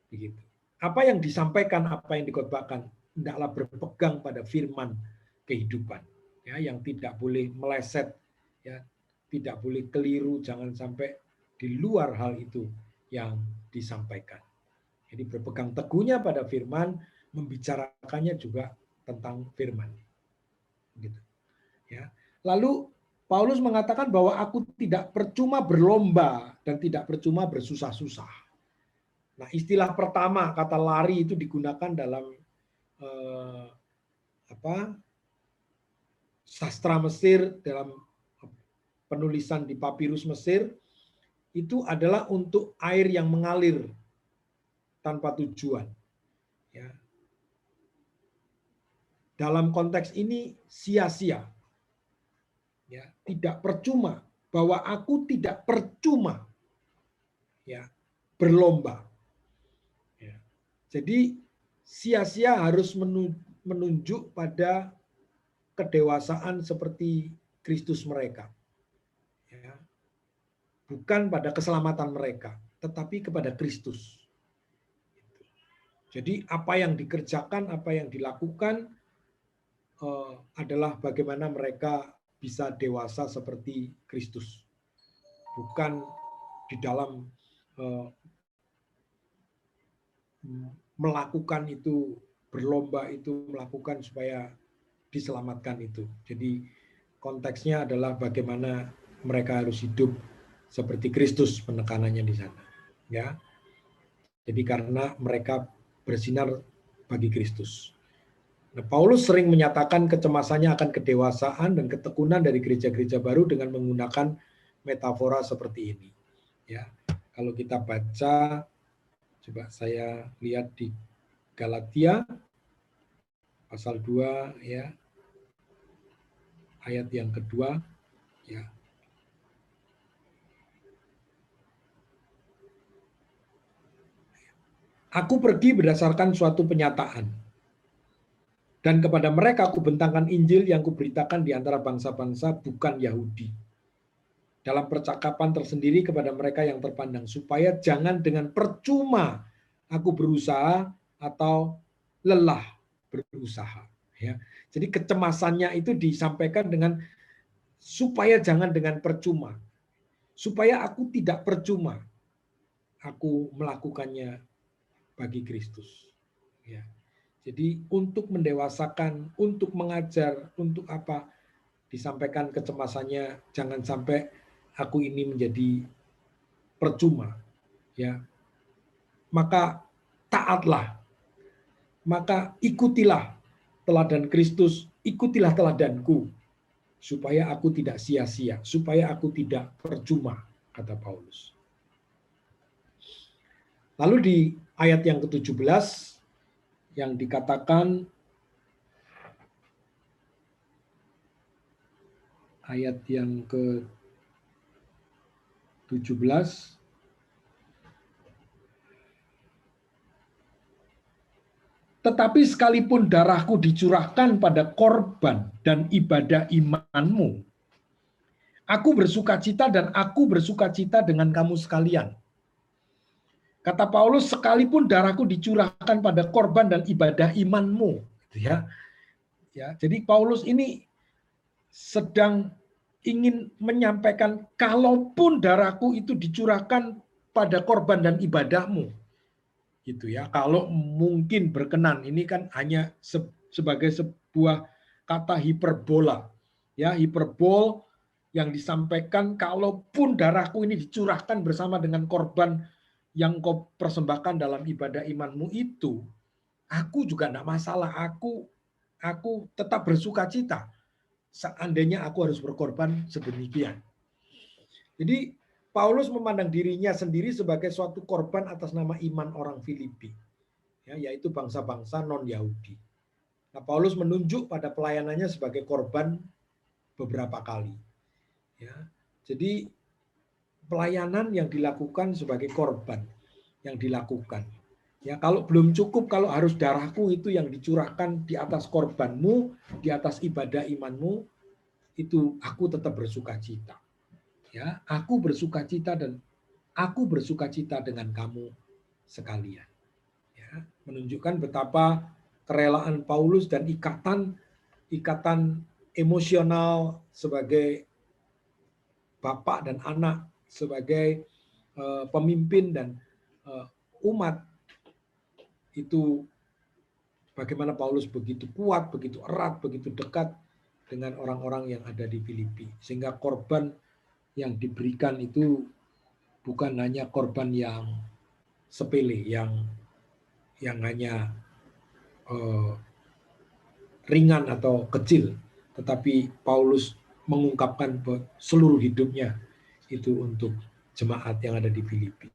begitu. Apa yang disampaikan, apa yang dikhotbahkan, hendaklah berpegang pada firman kehidupan, ya, yang tidak boleh meleset, ya, tidak boleh keliru, jangan sampai di luar hal itu yang disampaikan. Jadi berpegang teguhnya pada firman, membicarakannya juga tentang firman. Gitu. Ya. Lalu Paulus mengatakan bahwa aku tidak percuma berlomba dan tidak percuma bersusah-susah. Nah, istilah pertama, kata lari, itu digunakan dalam sastra Mesir, dalam penulisan di papirus Mesir, itu adalah untuk air yang mengalir tanpa tujuan. Ya. Dalam konteks ini sia-sia. Ya, tidak percuma, bahwa aku tidak percuma, ya, berlomba. Ya. Jadi sia-sia harus menunjuk pada kedewasaan seperti Kristus mereka. Ya. Bukan pada keselamatan mereka, tetapi kepada Kristus. Jadi apa yang dikerjakan, apa yang dilakukan adalah bagaimana mereka bisa dewasa seperti Kristus. Bukan di dalam melakukan itu, berlomba itu, melakukan supaya diselamatkan itu. Jadi konteksnya adalah bagaimana mereka harus hidup seperti Kristus, penekanannya di sana. Ya. Jadi karena mereka bersinar bagi Kristus. Nah, Paulus sering menyatakan kecemasannya akan kedewasaan dan ketekunan dari gereja-gereja baru dengan menggunakan metafora seperti ini. Ya, kalau kita baca, coba saya lihat di Galatia pasal 2 ya, ayat yang kedua ya. Aku pergi berdasarkan suatu penyataan. Dan kepada mereka aku bentangkan Injil yang kuberitakan di antara bangsa-bangsa bukan Yahudi. Dalam percakapan tersendiri kepada mereka yang terpandang, supaya jangan dengan percuma aku berusaha atau lelah berusaha. Ya. Jadi kecemasannya itu disampaikan dengan supaya jangan dengan percuma. Supaya aku tidak percuma aku melakukannya bagi Kristus. Ya. Jadi untuk mendewasakan, untuk mengajar, untuk apa, disampaikan kecemasannya, jangan sampai aku ini menjadi percuma. Ya. Maka taatlah, maka ikutilah teladan Kristus, ikutilah teladanku, supaya aku tidak sia-sia, supaya aku tidak percuma, kata Paulus. Lalu di ayat yang ke-17, yang dikatakan ayat yang ke-17, tetapi sekalipun darahku dicurahkan pada korban dan ibadah imanmu, aku bersukacita dan aku bersukacita dengan kamu sekalian. Kata Paulus, sekalipun darahku dicurahkan pada korban dan ibadah imanmu. Ya, jadi Paulus ini sedang ingin menyampaikan, kalaupun darahku itu dicurahkan pada korban dan ibadahmu, gitu ya. Kalau mungkin berkenan, ini kan hanya sebagai sebuah kata hiperbola, ya, hiperbol yang disampaikan, kalaupun darahku ini dicurahkan bersama dengan korban yang kau persembahkan dalam ibadah imanmu itu, aku juga tidak masalah, aku tetap bersukacita seandainya aku harus berkorban sedemikian. Jadi Paulus memandang dirinya sendiri sebagai suatu korban atas nama iman orang Filipi, ya, yaitu bangsa-bangsa non-Yahudi. Nah, Paulus menunjuk pada pelayanannya sebagai korban beberapa kali. Ya, jadi pelayanan yang dilakukan sebagai korban yang dilakukan. Ya, kalau belum cukup, kalau harus darahku itu yang dicurahkan di atas korbanmu, di atas ibadah imanmu, itu aku tetap bersukacita. Ya, aku bersukacita dan aku bersukacita dengan kamu sekalian. Ya, menunjukkan betapa kerelaan Paulus dan ikatan emosional sebagai bapak dan anak, sebagai pemimpin dan umat, itu bagaimana Paulus begitu kuat, begitu erat, begitu dekat dengan orang-orang yang ada di Filipi. Sehingga korban yang diberikan itu bukan hanya korban yang sepele, yang hanya ringan atau kecil, tetapi Paulus mengungkapkan seluruh hidupnya itu untuk jemaat yang ada di Filipi.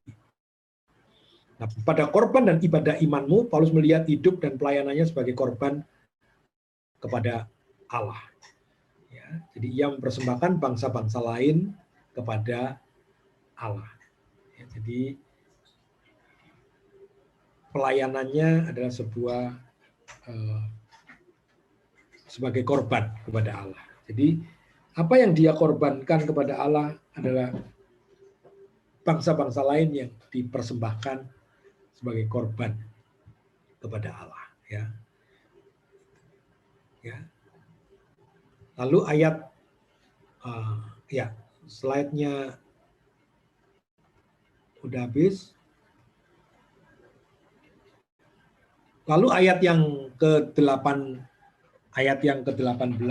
Nah, pada korban dan ibadah imanmu, Paulus melihat hidup dan pelayanannya sebagai korban kepada Allah. Ya, jadi ia mempersembahkan bangsa-bangsa lain kepada Allah. Ya, jadi pelayanannya adalah sebuah sebagai korban kepada Allah. Jadi apa yang dia korbankan kepada Allah adalah bangsa-bangsa lain yang dipersembahkan sebagai korban kepada Allah. Ya. Lalu ayat Ya, slide-nya udah habis. Lalu ayat yang ke-8, ayat yang ke-18,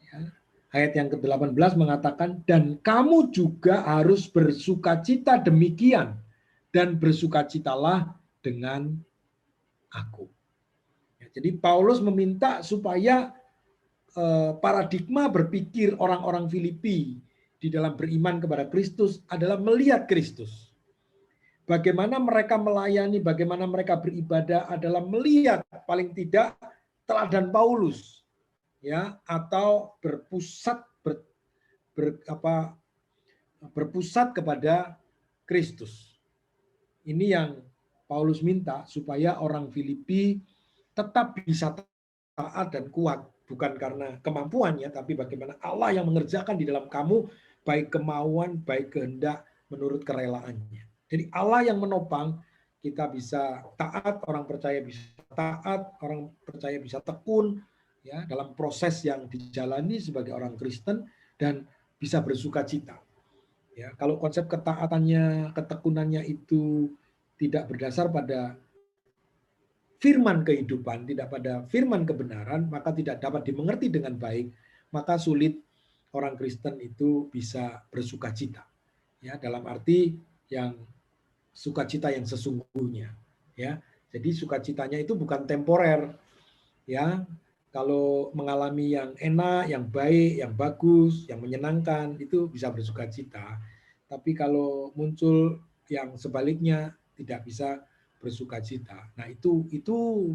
ya, ayat yang ke-18 mengatakan, dan kamu juga harus bersukacita demikian, dan bersukacitalah dengan aku. Ya, jadi Paulus meminta supaya paradigma berpikir orang-orang Filipi di dalam beriman kepada Kristus adalah melihat Kristus. Bagaimana mereka melayani, bagaimana mereka beribadah adalah melihat paling tidak teladan Paulus, ya, atau berpusat kepada Kristus. Ini yang Paulus minta supaya orang Filipi tetap bisa taat dan kuat, bukan karena kemampuannya, tapi bagaimana Allah yang mengerjakan di dalam kamu baik kemauan, baik kehendak menurut kerelaannya. Jadi Allah yang menopang, kita bisa taat, orang percaya bisa taat, orang percaya bisa tekun, ya, dalam proses yang dijalani sebagai orang Kristen, dan bisa bersukacita. Ya, kalau konsep ketaatannya, ketekunannya itu tidak berdasar pada firman kehidupan, tidak pada firman kebenaran, maka tidak dapat dimengerti dengan baik, maka sulit orang Kristen itu bisa bersukacita. Ya, dalam arti yang sukacita yang sesungguhnya, ya. Jadi sukacitanya itu bukan temporer, ya. Kalau mengalami yang enak, yang baik, yang bagus, yang menyenangkan, itu bisa bersukacita. Tapi kalau muncul yang sebaliknya, tidak bisa bersukacita. Nah, itu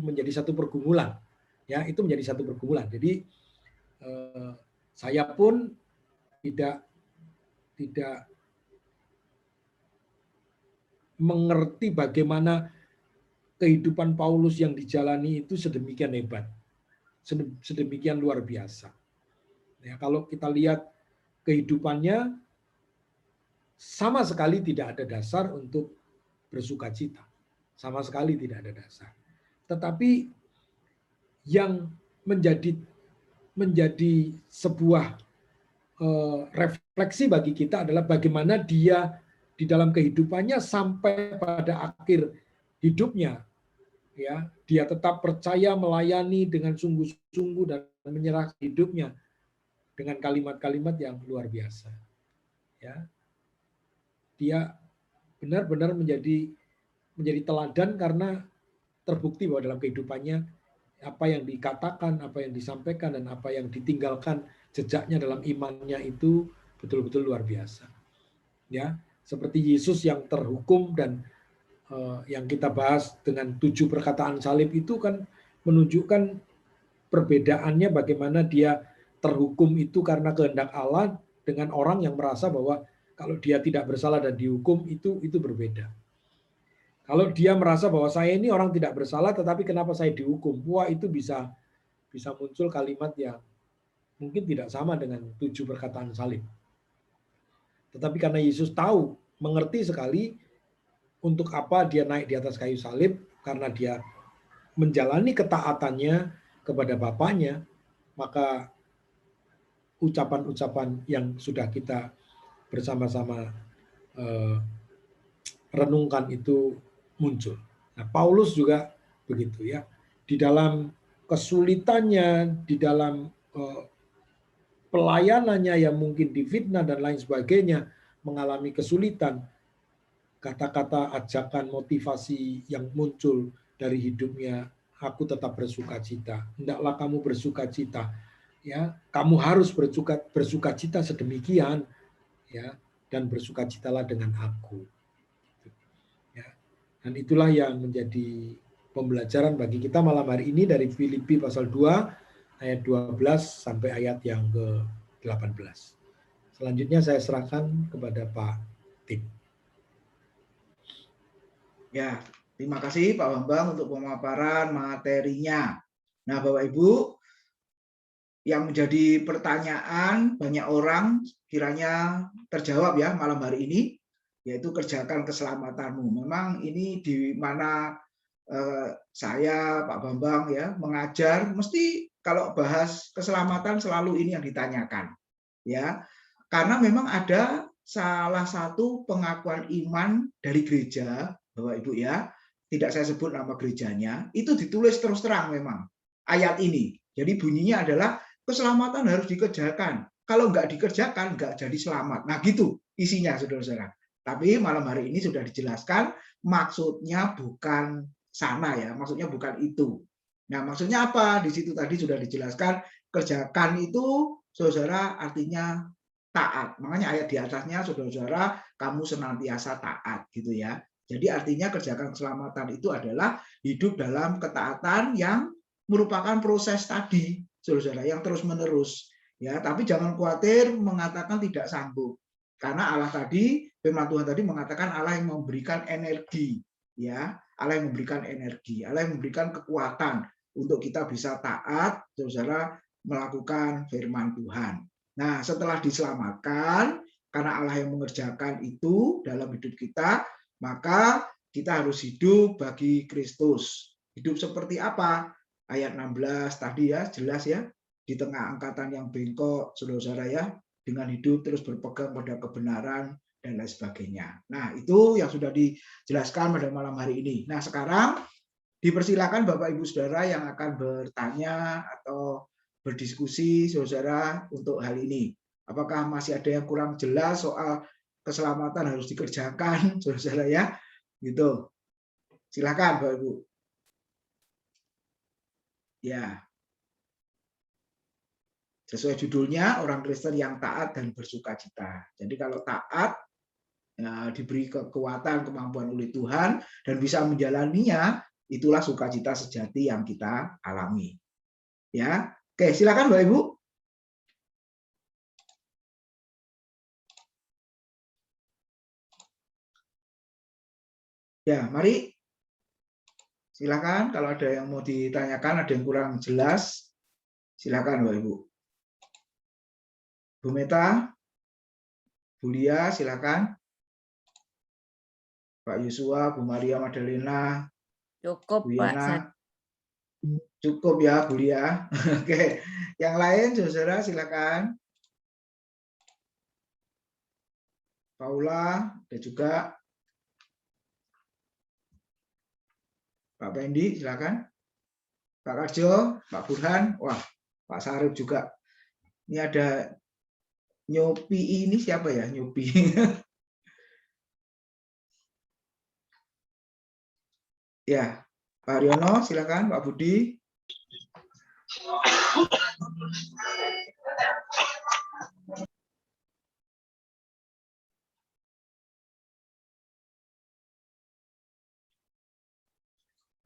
menjadi satu pergumulan, ya. Itu menjadi satu pergumulan. Jadi saya pun tidak mengerti bagaimana kehidupan Paulus yang dijalani itu sedemikian hebat, sedemikian luar biasa. Ya, kalau kita lihat kehidupannya, sama sekali tidak ada dasar untuk bersukacita, sama sekali tidak ada dasar. Tetapi yang menjadi sebuah refleksi bagi kita adalah bagaimana dia di dalam kehidupannya sampai pada akhir hidupnya, ya, dia tetap percaya melayani dengan sungguh-sungguh dan menyerahkan hidupnya dengan kalimat-kalimat yang luar biasa. Ya, dia benar-benar menjadi teladan karena terbukti bahwa dalam kehidupannya apa yang dikatakan, apa yang disampaikan, dan apa yang ditinggalkan jejaknya dalam imannya itu betul-betul luar biasa. Ya, seperti Yesus yang terhukum dan yang kita bahas dengan 7 perkataan salib itu kan menunjukkan perbedaannya bagaimana dia terhukum itu karena kehendak Allah dengan orang yang merasa bahwa kalau dia tidak bersalah dan dihukum itu berbeda. Kalau dia merasa bahwa saya ini orang tidak bersalah tetapi kenapa saya dihukum? Wah, itu bisa muncul kalimat yang mungkin tidak sama dengan 7 perkataan salib. Tetapi karena Yesus tahu, mengerti sekali untuk apa dia naik di atas kayu salib, karena dia menjalani ketaatannya kepada Bapaknya, maka ucapan-ucapan yang sudah kita bersama-sama renungkan itu muncul. Nah, Paulus juga begitu, ya. Di dalam kesulitannya, di dalam pelayanannya yang mungkin difitnah dan lain sebagainya, mengalami kesulitan, kata-kata ajakan motivasi yang muncul dari hidupnya, aku tetap bersukacita. Hendaklah kamu bersukacita, ya. Kamu harus bersukacita sedemikian, ya, dan bersukacitalah dengan aku. Ya. Dan itulah yang menjadi pembelajaran bagi kita malam hari ini dari Filipi pasal 2 ayat 12 sampai ayat yang ke-18. Selanjutnya saya serahkan kepada Pak Tim. Ya, terima kasih Pak Bambang untuk pemaparan materinya. Nah, Bapak Ibu, yang menjadi pertanyaan banyak orang kiranya terjawab ya malam hari ini, yaitu kerjakan keselamatanmu. Memang ini di mana saya, Pak Bambang ya, mengajar, mesti kalau bahas keselamatan selalu ini yang ditanyakan. ya. Karena memang ada salah satu pengakuan iman dari gereja, Bapak Ibu ya, tidak saya sebut nama gerejanya, itu ditulis terus terang memang ayat ini. Jadi bunyinya adalah keselamatan harus dikerjakan. Kalau nggak dikerjakan, nggak jadi selamat. Nah gitu isinya, saudara-saudara. Tapi malam hari ini sudah dijelaskan, maksudnya bukan sana ya, maksudnya bukan itu. Nah maksudnya apa? Di situ tadi sudah dijelaskan, kerjakan itu, saudara, artinya taat. Makanya ayat di atasnya, saudara-saudara, kamu senantiasa taat gitu ya. Jadi artinya kerjakan keselamatan itu adalah hidup dalam ketaatan yang merupakan proses tadi, saudara-saudara, yang terus-menerus. Ya, tapi jangan khawatir mengatakan tidak sanggup. Karena Allah tadi, firman Tuhan tadi mengatakan Allah yang memberikan energi, ya, Allah yang memberikan energi, Allah yang memberikan kekuatan untuk kita bisa taat, saudara, melakukan firman Tuhan. Nah, setelah diselamatkan, karena Allah yang mengerjakan itu dalam hidup kita, maka kita harus hidup bagi Kristus. Hidup seperti apa? Ayat 16 tadi ya, jelas ya, di tengah angkatan yang bengkok, saudara-saudara ya, dengan hidup terus berpegang pada kebenaran dan lain sebagainya. Nah, itu yang sudah dijelaskan pada malam hari ini. Nah, sekarang dipersilakan Bapak Ibu Saudara yang akan bertanya atau berdiskusi, saudara, untuk hal ini. Apakah masih ada yang kurang jelas soal keselamatan harus dikerjakan, saudara ya? Gitu. Silakan, Bapak Ibu. Ya. Sesuai judulnya, orang Kristen yang taat dan bersukacita. Jadi kalau taat, ya, diberi kekuatan, kemampuan oleh Tuhan, dan bisa menjalaninya, itulah sukacita sejati yang kita alami. Ya, oke, silakan Bapak Ibu. Ya, mari. Silakan kalau ada yang mau ditanyakan, ada yang kurang jelas, silakan Bapak Ibu. Bu Meta, Bu Lia, silakan. Pak Yusua, Bu Maria Madalena, Cukup, Bu Pak. Yana. Cukup ya, Bu Lia. Oke, yang lain, saudara, silakan. Paula, ada juga. Pak Pendi, silakan. Pak Karjo, Pak Burhan, wah, Pak Sarip juga. Ini ada Nyopi, ini siapa ya, Nyopi? Ya, Pak Haryono, silakan. Pak Budi.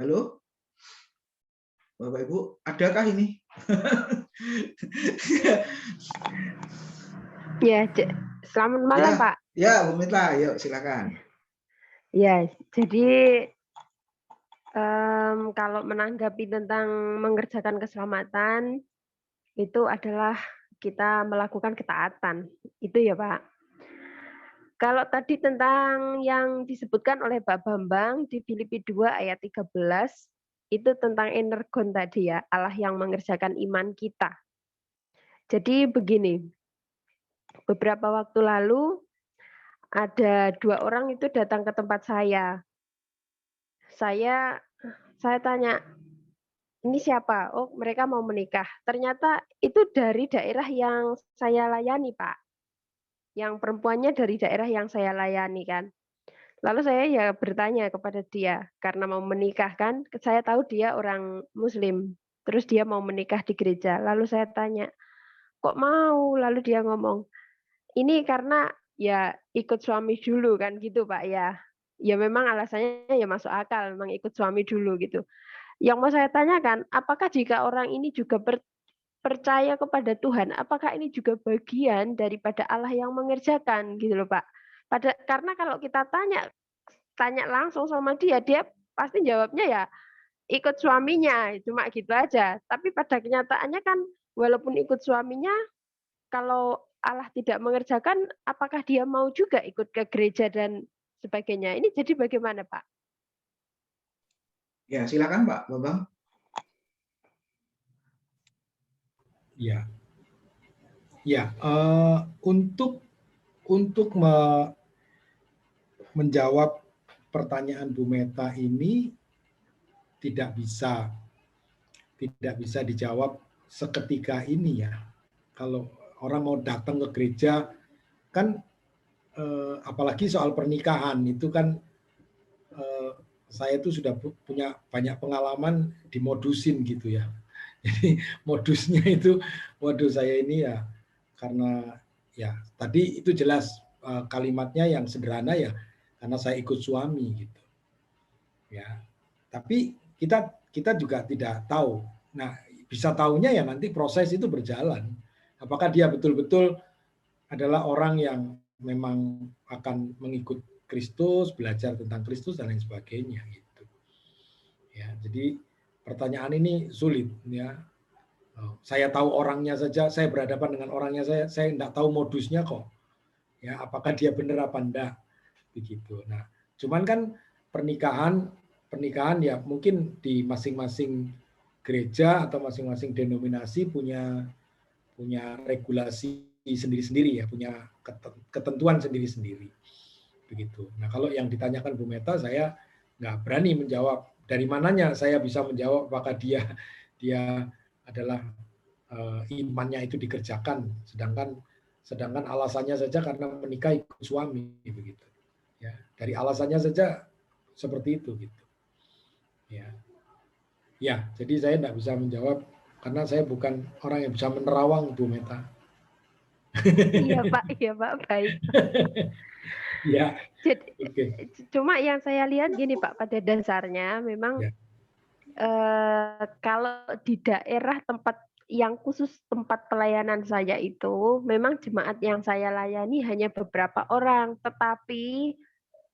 Halo, Bapak Ibu, adakah ini? Ya, selamat malam, Ya, Pak. ya, Bu Mita, yuk silakan. Ya, jadi kalau menanggapi tentang mengerjakan keselamatan, itu adalah kita melakukan ketaatan. Itu ya, Pak. Kalau tadi tentang yang disebutkan oleh Pak Bambang di Filipi 2 ayat 13, itu tentang energon tadi ya, Allah yang mengerjakan iman kita. Jadi begini, beberapa waktu lalu ada 2 orang itu datang ke tempat saya. Saya tanya, ini siapa? Oh, mereka mau menikah. Ternyata itu dari daerah yang saya layani, Pak. Yang perempuannya dari daerah yang saya layani kan. Lalu saya ya bertanya kepada dia, karena mau menikah kan, saya tahu dia orang Muslim. Terus dia mau menikah di gereja. Lalu saya tanya, kok mau? Lalu dia ngomong, ini karena ya ikut suami dulu kan gitu, Pak ya. Ya memang alasannya ya masuk akal, memang ikut suami dulu gitu. Yang mau saya tanyakan, apakah jika orang ini juga percaya kepada Tuhan, apakah ini juga bagian daripada Allah yang mengerjakan gitu loh, Pak. Karena kalau kita tanya langsung sama dia, dia pasti jawabnya ya ikut suaminya, cuma gitu aja. Tapi pada kenyataannya kan walaupun ikut suaminya, kalau Allah tidak mengerjakan, apakah dia mau juga ikut ke gereja dan sebagainya? Ini jadi bagaimana, Pak? Ya, silakan Pak Bambang. Ya. Ya, untuk menjawab pertanyaan Bu Meta ini tidak bisa dijawab seketika ini ya. Kalau orang mau datang ke gereja kan apalagi soal pernikahan itu kan saya tuh sudah punya banyak pengalaman dimodusin gitu ya. Jadi modusnya itu, waduh saya ini ya karena ya tadi itu jelas kalimatnya yang sederhana ya karena saya ikut suami gitu ya. Tapi kita juga tidak tahu. Nah, bisa tahunya ya nanti proses itu berjalan. Apakah dia betul-betul adalah orang yang memang akan mengikut Kristus, belajar tentang Kristus dan lain sebagainya gitu. Ya, jadi pertanyaan ini sulit ya. Saya tahu orangnya saja, saya berhadapan dengan orangnya saya tidak tahu modusnya kok. Ya, apakah dia benar apa enggak begitu. Nah, cuman kan pernikahan ya mungkin di masing-masing gereja atau masing-masing denominasi punya regulasi sendiri-sendiri ya, punya ketentuan sendiri-sendiri begitu. Nah, kalau yang ditanyakan Bu Meta saya nggak berani menjawab. Dari mananya saya bisa menjawab apakah dia adalah imannya itu dikerjakan, sedangkan alasannya saja karena menikah ikut suami begitu. Ya, dari alasannya saja seperti itu gitu. Ya. Ya, jadi saya tidak bisa menjawab karena saya bukan orang yang bisa menerawang Bu Meta. Iya Pak, baik. Ya, Jadi, oke. cuma yang saya lihat gini Pak, pada dasarnya memang Ya. kalau di daerah tempat yang khusus tempat pelayanan saya itu, memang jemaat yang saya layani hanya beberapa orang, tetapi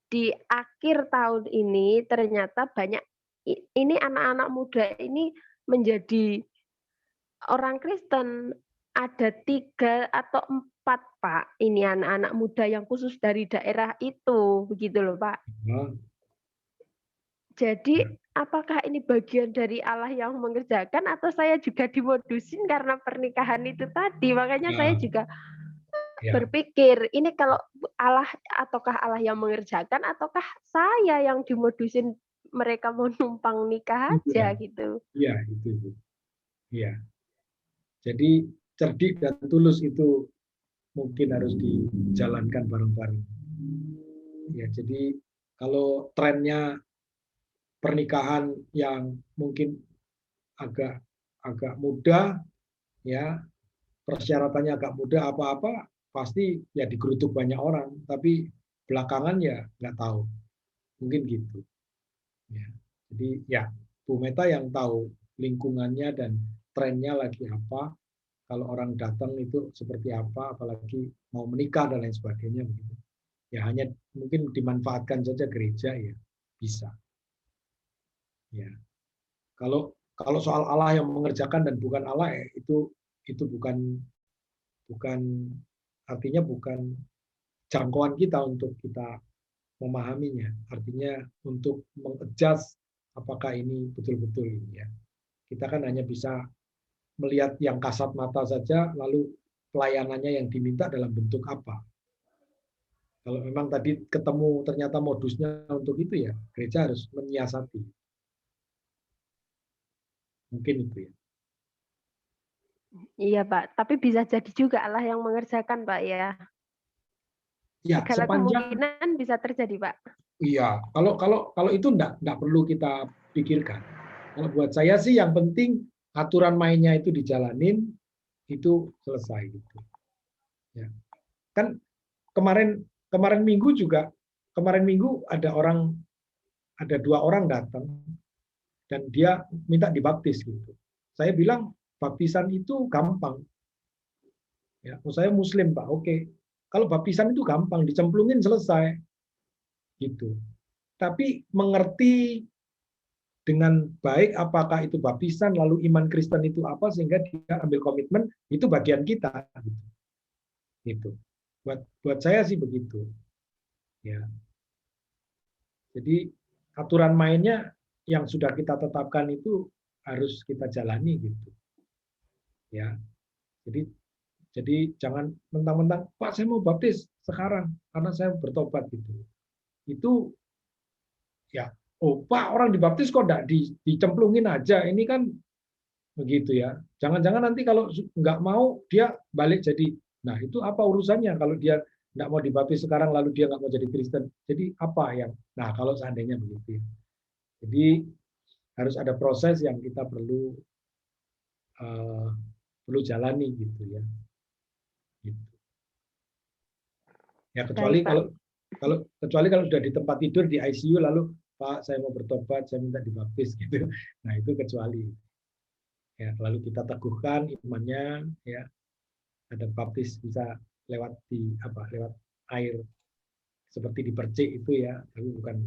di akhir tahun ini ternyata banyak ini anak-anak muda ini menjadi orang Kristen. Ada 3 atau 4 Pak, ini anak-anak muda yang khusus dari daerah itu, begitu loh Pak. Oh, Jadi ya. apakah ini bagian dari Allah yang mengerjakan atau saya juga dimodusin karena pernikahan itu tadi? Makanya saya Ya, juga ya. berpikir, ini kalau Allah ataukah Allah yang mengerjakan ataukah saya yang dimodusin mereka mau numpang nikah Iya, aja gitu. iya itu. Iya. Jadi cerdik dan tulus itu mungkin harus dijalankan bareng-bareng. Ya, jadi kalau trennya pernikahan yang mungkin agak agak mudah ya, persyaratannya agak mudah apa-apa pasti ya digerutuk banyak orang, tapi belakangan ya nggak tahu. Mungkin gitu. Ya. Jadi ya Bu Meta yang tahu lingkungannya dan trennya lagi apa, kalau orang datang itu seperti apa, apalagi mau menikah dan lain sebagainya begitu. Ya hanya mungkin dimanfaatkan saja gereja ya bisa. Ya. Kalau kalau soal Allah yang mengerjakan dan bukan Allah itu bukan bukan artinya bukan jangkauan kita untuk kita memahaminya. Artinya untuk mengadjust apakah ini betul-betul ini ya. Kita kan hanya bisa melihat yang kasat mata saja, lalu pelayanannya yang diminta dalam bentuk apa. Kalau memang tadi ketemu ternyata modusnya untuk itu ya, gereja harus menyiasati. Mungkin itu ya. Iya Pak, tapi bisa jadi juga Allah yang mengerjakan Pak ya. Ya, Segala sepanjang kemungkinan bisa terjadi Pak. iya, kalau itu enggak perlu kita pikirkan. Kalau buat saya sih yang penting aturan mainnya itu dijalanin, itu selesai gitu. Ya. Kan kemarin kemarin minggu juga kemarin minggu ada 2 orang datang dan dia minta dibaptis gitu. Saya bilang baptisan itu gampang. Ya, saya Muslim Pak, oke. Kalau baptisan itu gampang, dicemplungin selesai gitu. Tapi mengerti dengan baik apakah itu baptisan lalu iman Kristen itu apa sehingga dia ambil komitmen itu bagian kita gitu. Buat saya sih begitu. Ya. Jadi aturan mainnya yang sudah kita tetapkan itu harus kita jalani gitu. Ya. Jadi Jadi jangan mentang-mentang, Pak saya mau baptis sekarang karena saya bertobat gitu. Itu ya, oh Pak orang dibaptis kok enggak dicemplungin aja, ini kan begitu ya. Jangan-jangan nanti kalau nggak mau dia balik jadi, nah itu apa urusannya kalau dia nggak mau dibaptis sekarang lalu dia nggak mau jadi Kristen? Jadi apa yang, nah kalau seandainya begitu ya. Jadi harus ada proses yang kita perlu jalani gitu ya. Gitu. Ya kecuali Baik, Pak. kecuali kalau sudah di tempat tidur di ICU lalu Pak saya mau bertobat, saya minta dibaptis gitu. Nah itu kecuali. Ya, lalu kita teguhkan imannya, ya ada baptis bisa lewat lewat air seperti dipercik itu ya, tapi bukan.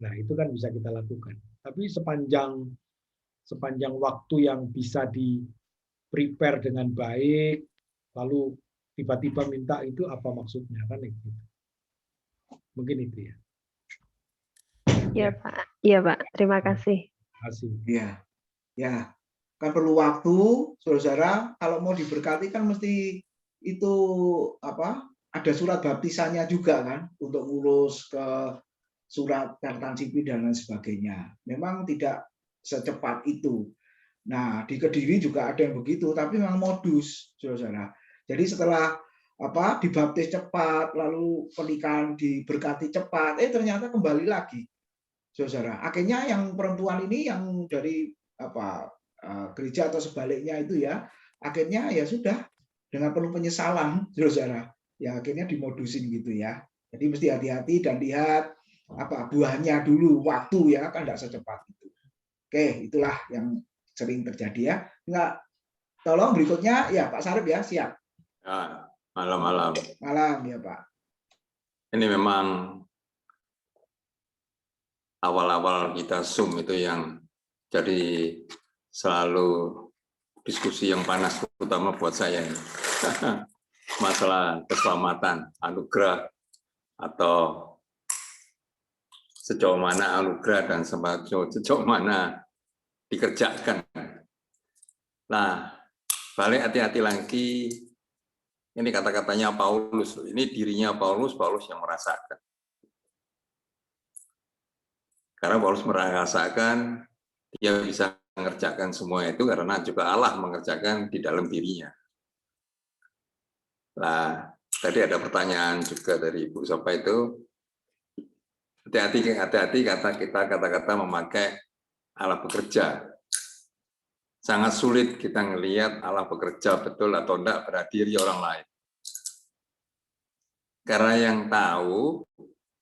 Nah itu kan bisa kita lakukan. Tapi sepanjang waktu yang bisa di prepare dengan baik, lalu tiba-tiba minta itu apa maksudnya kan itu. Mungkin itu ya. Ya, Pak. Iya, Pak. Terima kasih. Terima kasih. Ya, ya. Kan perlu waktu, saudara. Kalau mau diberkati kan mesti itu apa? Ada surat baptisannya juga kan untuk ngurus ke surat catatan sipil dan lain sebagainya. Memang tidak secepat itu. Nah, di Kediri juga ada yang begitu, tapi memang modus, saudara. Jadi setelah dibaptis cepat, lalu pernikahan diberkati cepat, ternyata kembali lagi, saudara. Akhirnya yang perempuan ini yang dari gereja atau sebaliknya itu ya, akhirnya ya sudah dengan penuh penyesalan, saudara. Ya akhirnya dimodusin gitu ya. Jadi mesti hati-hati dan lihat buahnya dulu, waktu ya kan tidak secepat itu. Oke, itulah yang sering terjadi ya. Enggak, tolong berikutnya ya Pak Sarip ya, siap. Ya, malam-malam. Malam ya Pak. Ini memang awal-awal kita Zoom itu yang jadi selalu diskusi yang panas, terutama buat saya ini. Masalah keselamatan, anugerah, atau sejauh mana anugerah dan sejauh mana dikerjakan. Nah, balik hati-hati lagi, ini kata-katanya Paulus, ini dirinya Paulus yang merasakan. Karena Paulus merasakan dia bisa mengerjakan semua itu karena juga Allah mengerjakan di dalam dirinya. Nah, tadi ada pertanyaan juga dari Ibu Sopa itu, hati-hati kata-kata memakai Allah bekerja. Sangat sulit kita ngelihat Allah bekerja betul atau enggak pada diri orang lain. Karena yang tahu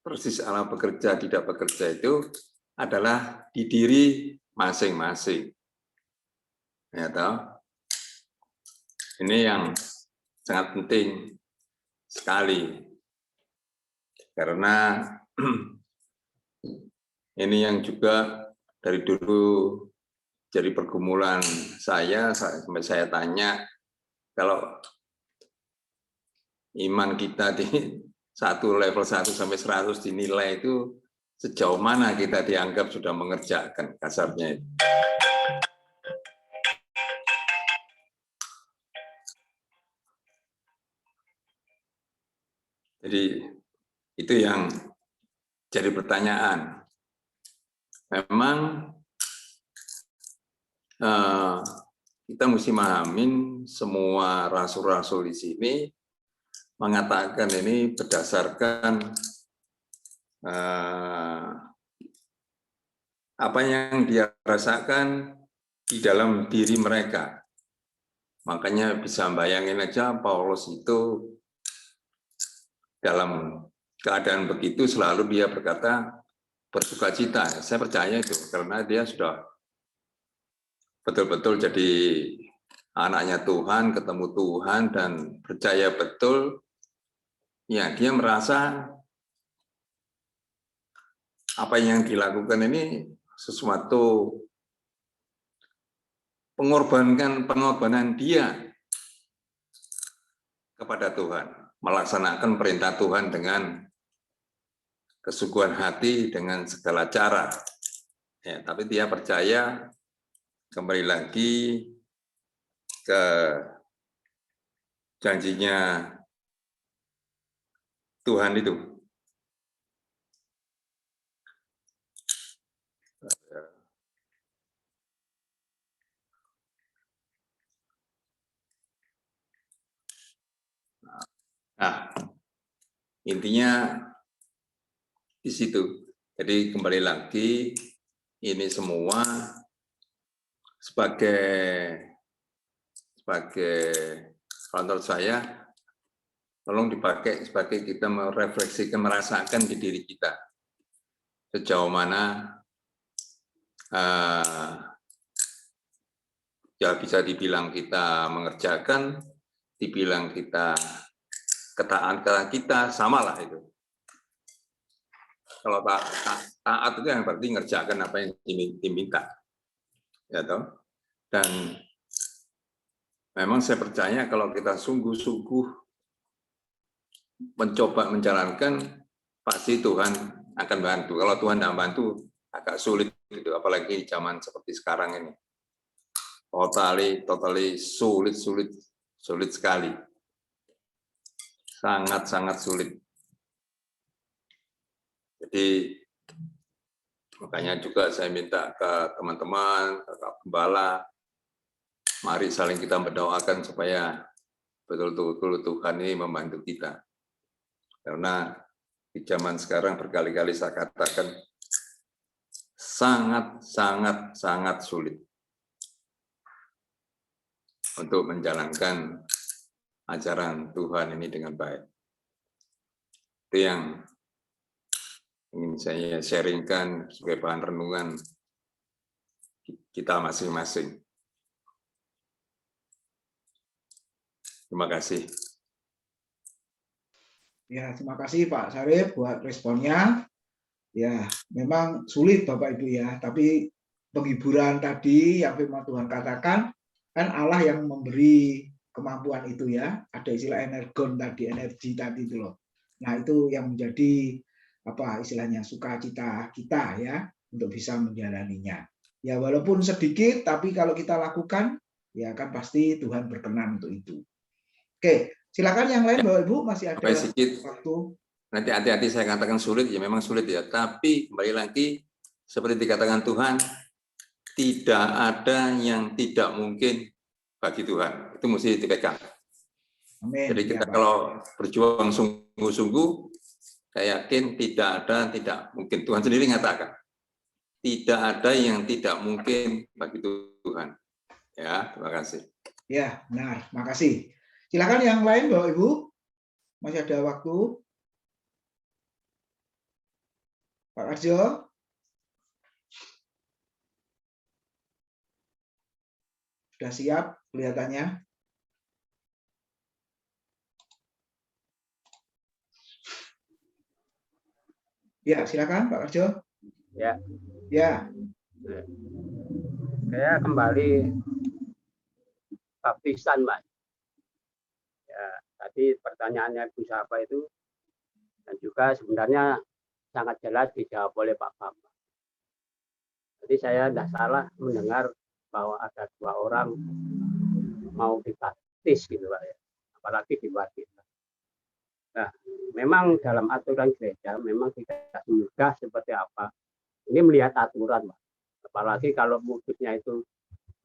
persis Allah bekerja tidak bekerja itu adalah di diri masing-masing. Ya tahu? Ini yang sangat penting sekali. Karena ini yang juga dari dulu jadi pergumulan saya sampai saya tanya, kalau iman kita di level 1 sampai 100 dinilai itu sejauh mana kita dianggap sudah mengerjakan, kasarnya itu. Jadi itu yang jadi pertanyaan. Memang kita mesti memahamin semua rasul-rasul di sini mengatakan ini berdasarkan apa yang dia rasakan di dalam diri mereka. Makanya bisa bayangin aja Paulus itu dalam keadaan begitu selalu dia berkata bersukacita. Saya percaya itu karena dia sudah betul-betul jadi anaknya Tuhan, ketemu Tuhan dan percaya betul. Ya, dia merasa apa yang dilakukan ini sesuatu pengorbanan dia kepada Tuhan, melaksanakan perintah Tuhan dengan kesungguhan hati dengan segala cara. Ya, tapi dia percaya kembali lagi ke janjinya Tuhan itu. Nah, intinya di situ. Jadi kembali lagi, ini semua sebagai kalau menurut saya, tolong dipakai sebagai kita merefleksikan, merasakan di diri kita sejauh mana ya bisa dibilang kita mengerjakan, dibilang kita ketaatan kita, samalah itu. Kalau taat itu yang berarti ngerjakan apa yang diminta, ya toh. Dan memang saya percaya kalau kita sungguh-sungguh mencoba menjalankan, pasti Tuhan akan bantu. Kalau Tuhan tidak bantu, agak sulit gitu, apalagi zaman seperti sekarang ini. Totally sulit sekali. Sangat sulit. Jadi makanya juga saya minta ke teman-teman, ke gembala, mari saling kita berdoakan supaya betul-betul Tuhan ini membantu kita. Karena di zaman sekarang berkali-kali saya katakan sangat sulit untuk menjalankan ajaran Tuhan ini dengan baik. Itu yang ingin saya sharingkan sebagai bahan renungan kita masing-masing. Terima kasih. Ya, terima kasih Pak Syarif buat responnya. Ya, memang sulit Bapak Ibu ya, tapi penghiburan tadi yang firman Tuhan katakan, kan Allah yang memberi kemampuan itu ya, ada istilah energon tadi, energi tadi itu loh. Nah, itu yang menjadi apa istilahnya sukacita kita ya untuk bisa menjalaninya. Ya, walaupun sedikit, tapi kalau kita lakukan, ya kan pasti Tuhan berkenan untuk itu. Oke, silakan yang lain Bapak Ibu, masih ada waktu. Nanti hati-hati saya katakan sulit, ya memang sulit ya. Tapi kembali lagi, seperti dikatakan Tuhan, tidak ada yang tidak mungkin bagi Tuhan. Itu mesti dipegang. Amin. Jadi kita Ya, kalau berjuang sungguh-sungguh, saya yakin tidak mungkin. Tuhan sendiri mengatakan, tidak ada yang tidak mungkin bagi Tuhan. Ya, terima kasih. Ya, benar. Makasih. Silakan yang lain Bapak Ibu, masih ada waktu. Pak Arjo. Sudah siap kelihatannya. Ya, silakan Pak Arjo. Ya. Ya. Saya kembali baptisan, Mas. Ya, tadi pertanyaannya Bu siapa itu, dan juga sebenarnya sangat jelas dijawab oleh Pak Bambang. Jadi saya tidak salah mendengar bahwa ada 2 orang mau dibaptis gitu Pak ya, apalagi di luar kita. Nah, memang dalam aturan gereja memang tidak mudah seperti apa. Ini melihat aturan, Pak. Apalagi kalau modusnya itu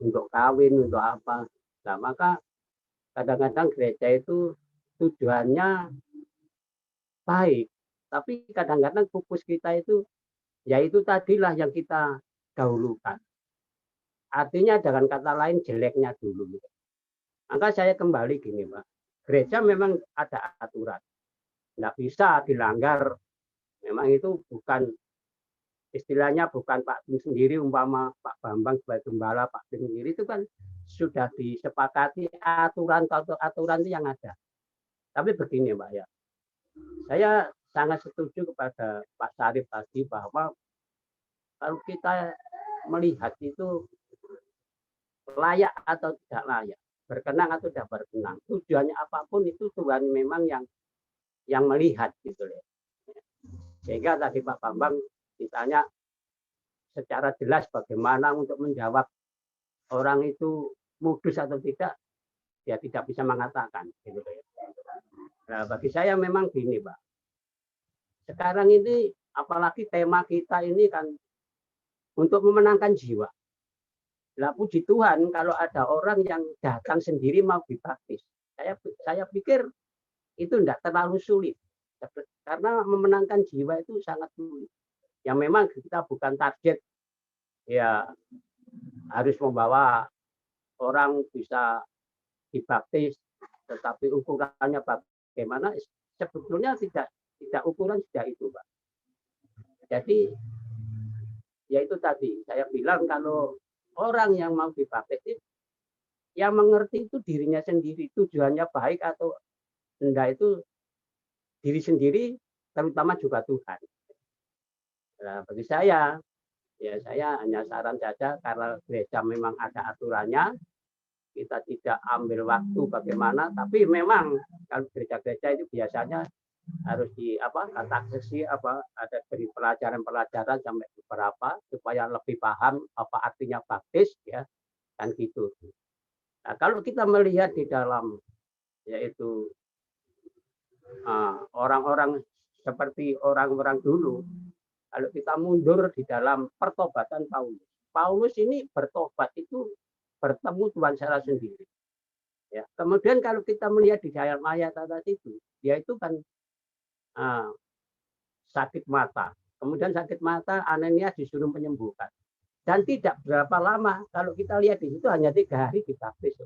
untuk kawin, untuk apa. Nah, maka kadang-kadang gereja itu tujuannya baik, tapi kadang-kadang fokus kita itu, yaitu tadilah yang kita dahulukan. Artinya dengan kata lain jeleknya dulu. Maka saya kembali gini, Pak. Gereja memang ada aturan. Tidak bisa dilanggar. Memang itu bukan, istilahnya bukan Pak Tim sendiri, umpama Pak Bambang sebagai gembala, Pak Tim sendiri itu kan sudah disepakati aturan itu yang ada. Tapi begini Pak ya, saya sangat setuju kepada Pak Syarif tadi bahwa kalau kita melihat itu layak atau tidak layak, berkenan atau tidak berkenan, tujuannya apapun itu Tuhan memang yang melihat gitu ya. Sehingga tadi Pak Bambang ditanya secara jelas bagaimana untuk menjawab orang itu modus atau tidak, dia tidak bisa mengatakan. Gitu ya. Nah, bagi saya memang gini, Pak. Sekarang ini apalagi tema kita ini kan untuk memenangkan jiwa. Lah puji Tuhan kalau ada orang yang datang sendiri mau dibaptis. Saya pikir itu tidak terlalu sulit. Karena memenangkan jiwa itu sangat sulit. Yang memang kita bukan target ya harus membawa orang bisa dibaptis, tetapi ukurannya bagaimana sebetulnya tidak ukuran sudah itu, Pak. Jadi ya itu tadi saya bilang kalau orang yang mau dibaptis yang mengerti itu dirinya sendiri, tujuannya baik atau enggak itu diri sendiri, terutama juga Tuhan. Nah, bagi saya, ya saya hanya saran saja karena gereja memang ada aturannya, kita tidak ambil waktu bagaimana, tapi memang kalau gereja-gereja itu biasanya harus kata sesi ada beri pelajaran sampai beberapa supaya lebih paham apa artinya baptis ya kan gitu. Nah, kalau kita melihat di dalam yaitu orang-orang seperti orang-orang dulu, kalau kita mundur di dalam pertobatan Paulus ini bertobat itu bertemu Tuhan secara sendiri. Ya. Kemudian kalau kita melihat di dalam ayat tadi itu, dia itu kan sakit mata. Kemudian sakit mata, Ananias disuruh menyembuhkan. Dan tidak berapa lama, kalau kita lihat di situ hanya 3 hari dibaptis.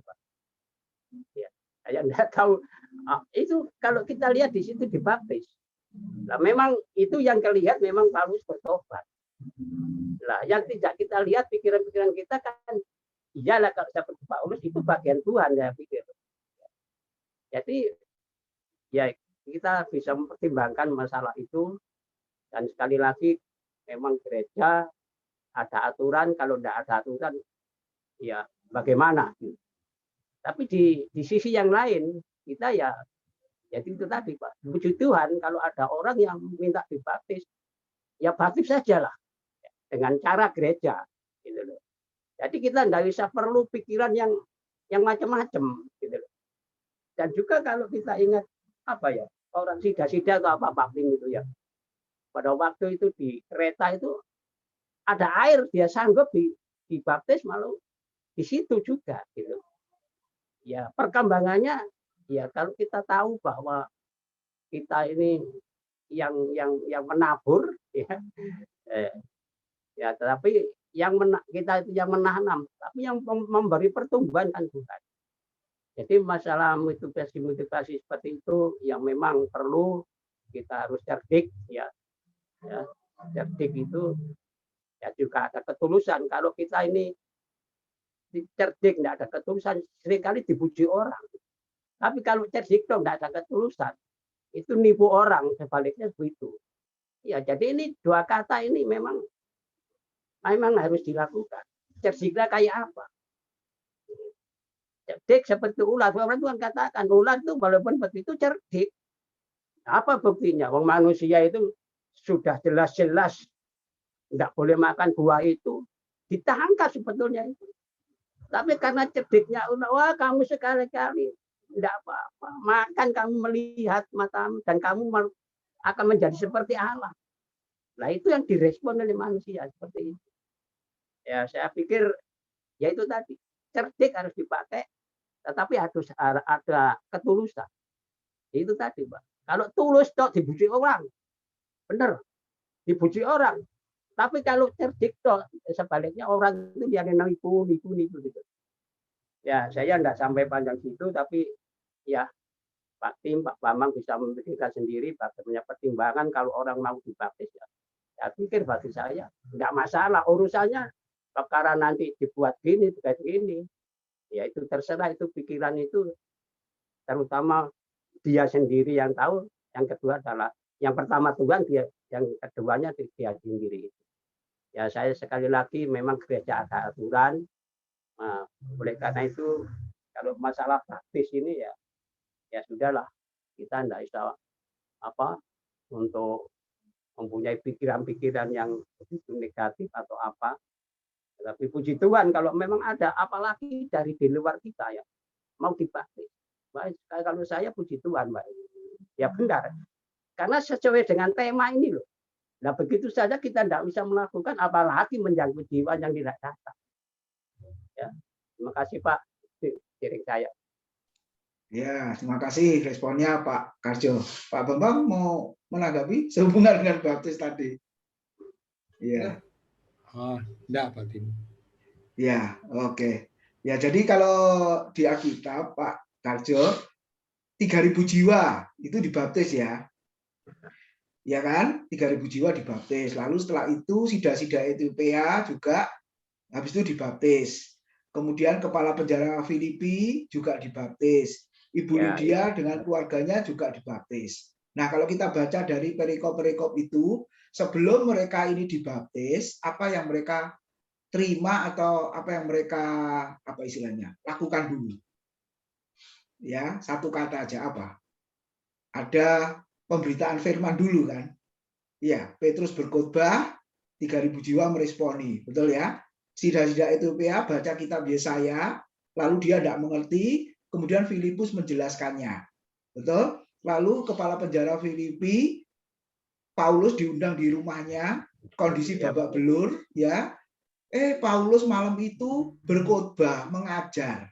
Ya, saya tidak tahu. Itu kalau kita lihat di situ dibaptis. Nah, memang itu yang terlihat memang Paulus bertobat. Nah, yang tidak kita lihat pikiran-pikiran kita kan, iyalah kalau seperti Paulus itu bagian Tuhan saya pikir. Jadi ya kita bisa mempertimbangkan masalah itu dan sekali lagi memang gereja ada aturan, kalau tidak ada aturan ya bagaimana. Tapi di sisi yang lain kita ya jadi itu tadi Pak, puji Tuhan kalau ada orang yang minta dibaptis ya baptis sajalah dengan cara gereja gitu loh. Jadi kita tidak bisa perlu pikiran yang macam-macam gitu loh. Dan juga kalau kita ingat orang sida-sida atau apa baptis itu ya. Pada waktu itu di kereta itu ada air, dia sanggup dibaptis malah di situ juga gitu. Ya, perkembangannya ya kalau kita tahu bahwa kita ini yang menabur ya. Ya, tetapi kita itu yang menanam, tapi yang memberi pertumbuhan kan Tuhan. Jadi masalah motivasi seperti itu yang memang perlu kita harus cerdik ya. Cerdik itu ya juga ada ketulusan. Kalau kita ini cerdik tidak ada ketulusan, seringkali dipuji orang. Tapi kalau cerdik dong tidak ada ketulusan, itu nipu orang, sebaliknya begitu. Ya, jadi ini 2 kata ini memang harus dilakukan. Cerdiknya kayak apa? Cerdik seperti ular. Orang Tuhan katakan ular itu walaupun begitu cerdik. Apa buktinya? Wong manusia itu sudah jelas-jelas tidak boleh makan buah itu, ditangkap sebetulnya itu. Tapi karena cerdiknya ular, wah kamu sekali-kali tidak apa-apa. Makan kamu melihat matamu dan kamu akan menjadi seperti Allah. Nah itu yang direspon oleh manusia seperti itu. Ya saya pikir ya itu tadi cerdik harus dipakai. Tetapi harus ada ketulusan. Itu tadi, Pak. Kalau tulus toh dipuji orang, benar, dipuji orang. Tapi kalau cerdik toh sebaliknya orang itu yang nipu gitu. Ya, saya enggak sampai panjang situ, tapi ya Pak Tim, Pak Bambang bisa memikirkan sendiri bagaimana pertimbangan kalau orang mau dibaptis ya. Saya pikir bagi saya enggak masalah urusannya perkara nanti dibuat gini. Ya itu terserah, itu pikiran itu terutama dia sendiri yang tahu. Yang kedua adalah yang pertama Tuhan, dia yang keduanya dia sendiri. Ya saya sekali lagi memang gereja ada aturan. Nah, oleh karena itu kalau masalah baptis ini ya sudahlah, kita tidak bisa untuk mempunyai pikiran-pikiran yang begitu negatif atau apa. Tapi puji Tuhan kalau memang ada, apalagi dari di luar kita ya. mau dibaptis. Mbak, kalau saya puji Tuhan, Mbak. Ya benar. Karena sesuai dengan tema ini loh. Nah begitu saja kita tidak bisa melakukan, apalagi menjangkut jiwa yang tidak datang. Ya, terima kasih Pak, sharing saya. Ya, terima kasih responnya Pak Karjo. Pak Bambang mau menanggapi sehubungan dengan baptis tadi? Iya. Oh, enggak Pak Tim. Ya, oke. Ya, jadi kalau di Alkitab Pak Karjo 3.000 jiwa itu dibaptis ya. Ya kan? 3.000 jiwa dibaptis. Lalu setelah itu sida-sida Ethiopia juga habis itu dibaptis. Kemudian kepala penjara Filipi juga dibaptis. Ibu Lydia dengan keluarganya juga dibaptis. Nah, kalau kita baca dari perikop-perikop itu, sebelum mereka ini dibaptis, apa yang mereka terima atau apa yang mereka lakukan dulu? Ya, satu kata aja apa? Ada pemberitaan firman dulu kan? Iya, Petrus berkhotbah, 3.000 jiwa meresponi, betul ya? Sida-sida Ethiopia baca kitab Yesaya, lalu dia tidak mengerti, kemudian Filipus menjelaskannya. Betul? Lalu kepala penjara Filipi, Paulus diundang di rumahnya, kondisi babak belur, ya. Paulus malam itu berkhotbah, mengajar.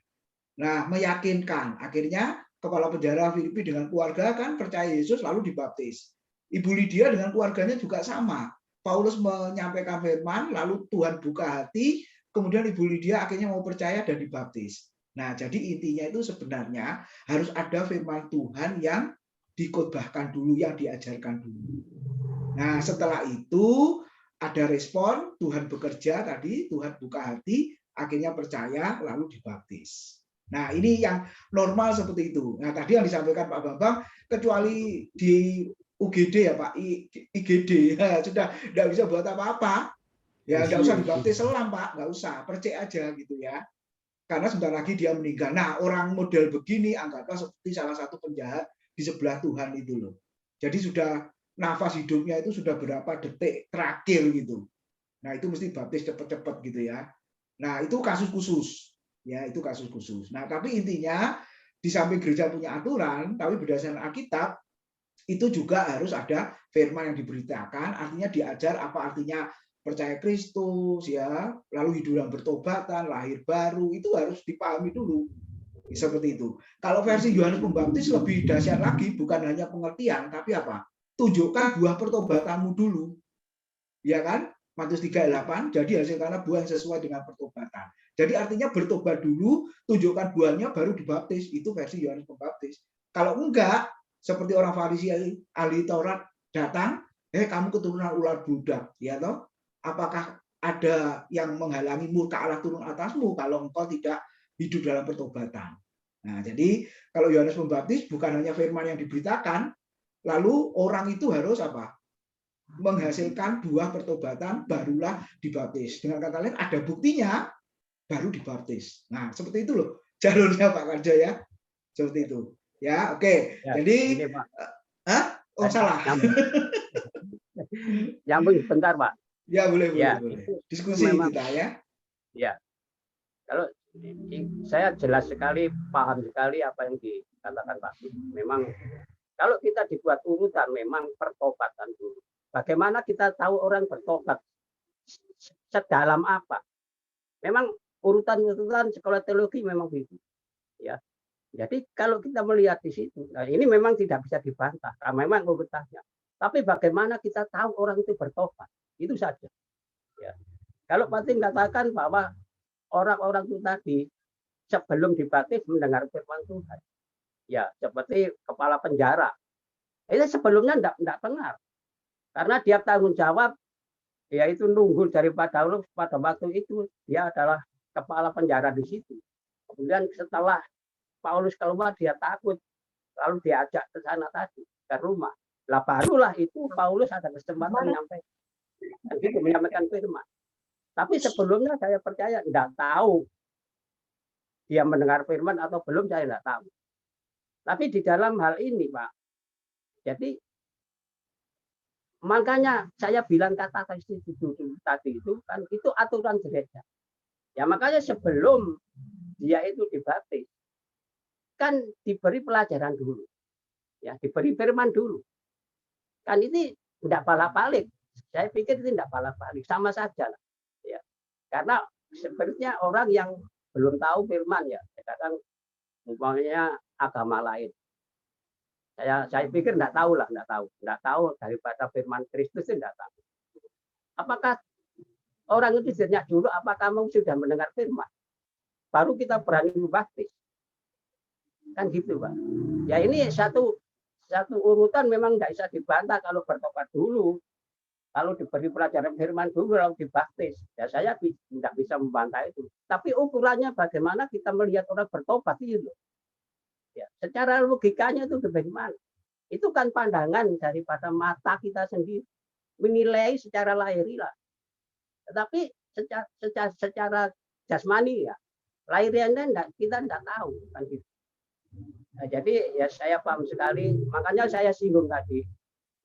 Nah, meyakinkan. Akhirnya kepala penjara Filipi dengan keluarga kan percaya Yesus lalu dibaptis. Ibu Lydia dengan keluarganya juga sama. Paulus menyampaikan firman, lalu Tuhan buka hati, kemudian Ibu Lydia akhirnya mau percaya dan dibaptis. Nah, jadi intinya itu sebenarnya harus ada firman Tuhan yang dikhotbahkan dulu, yang diajarkan dulu. Nah, setelah itu ada respon, Tuhan bekerja tadi, Tuhan buka hati, akhirnya percaya, lalu dibaptis. Nah, ini yang normal seperti itu. Nah, tadi yang disampaikan Pak Bambang, kecuali di UGD ya Pak, IGD, ya, sudah tidak bisa buat apa-apa. Ya, tidak usah dibaptis selam Pak, nggak usah, percaya aja gitu ya. Karena sebentar lagi dia meninggal. Nah, orang model begini anggaplah seperti salah satu penjahat di sebelah Tuhan itu loh. Jadi sudah nafas hidupnya itu sudah berapa detik terakhir gitu. Nah, itu mesti baptis cepat-cepat gitu ya. Nah, itu kasus khusus. Ya, itu kasus khusus. Nah, tapi intinya di samping gereja punya aturan, tapi berdasarkan Alkitab itu juga harus ada firman yang diberitakan, artinya diajar apa artinya percaya Kristus ya, lalu hidup yang bertobatan, lahir baru, itu harus dipahami dulu. Seperti itu. Kalau versi Yohanes Pembaptis lebih dahsyat lagi, bukan hanya pengertian, tapi apa? Tunjukkan buah pertobatanmu dulu. Ya kan? Matius 3:8, jadi hasilkanlah buah yang sesuai dengan pertobatan. Jadi artinya bertobat dulu, tunjukkan buahnya, baru dibaptis. Itu versi Yohanes Pembaptis. Kalau enggak, seperti orang Farisi ahli Taurat datang, kamu keturunan ular budak, ya toh? Apakah ada yang menghalangi murka Allah turun atasmu kalau engkau tidak hidup dalam pertobatan? Nah, jadi kalau Yohanes Pembaptis bukan hanya firman yang diberitakan, lalu orang itu harus apa? Menghasilkan buah pertobatan, barulah dibaptis. Dengan kata lain, ada buktinya, baru dibaptis. Nah, seperti itu loh jalurnya Pak Karjo ya. Seperti itu. Ya, oke. Ya, jadi, ini, Pak. Oh salah. Nyambung bentar, Pak. Ya, boleh. Itu diskusi memang, kita ya. Ya, kalau saya jelas sekali, paham sekali apa yang dikatakan Pak. Memang kalau kita dibuat urutan, memang pertobatan dulu. Bagaimana kita tahu orang bertobat? Sedalam apa? Memang urutan sekolah teologi memang begitu. Ya. Jadi kalau kita melihat di situ, nah ini memang tidak bisa dibantah, karena memang urutannya. Tapi bagaimana kita tahu orang itu bertobat? Itu saja. Ya. Kalau Pak Tim katakan bahwa orang-orang itu tadi sebelum dibaptis mendengar firman Tuhan, ya seperti kepala penjara, ini sebelumnya tidak dengar, karena dia tanggung jawab, yaitu nunggu daripada Allah pada waktu itu dia adalah kepala penjara di situ. Kemudian setelah Paulus keluar dia takut, lalu diajak ke sana tadi ke rumah. Lah barulah itu Paulus ada kesempatan menyampaikan firman. Tapi sebelumnya saya percaya tidak tahu dia mendengar firman atau belum, saya tidak tahu. Tapi di dalam hal ini Pak, jadi makanya saya bilang kata tadi itu kan itu aturan gereja. Ya makanya sebelum dia itu dibaptis, kan diberi pelajaran dulu. Ya, diberi firman dulu. Kan ini tidak balik-balik. Saya pikir itu tidak balik-balik, sama saja lah. Ya. Karena sebenarnya orang yang belum tahu firman ya, kadang umpamanya agama lain. Saya pikir tidak tahu lah, tidak tahu daripada firman Kristus itu tidak tahu. Apakah orang itu ditanya dulu, apakah kamu sudah mendengar firman? Baru kita berani membaptis. Kan gitu, Pak. Ya ini satu urutan memang tidak bisa dibantah kalau bertobat dulu. Kalau diberi pelajaran firman dulu lalu dibaptis. Ya saya tidak bisa membantah itu. Tapi ukurannya bagaimana kita melihat orang bertobat itu. Ya, secara logikanya itu bagaimana? Itu kan pandangan daripada mata kita sendiri. Menilai secara lahiriah. Tetapi secara jasmani ya, lahiriahnya kita tidak tahu. Kan gitu. Nah, jadi ya saya paham sekali, makanya saya singgung tadi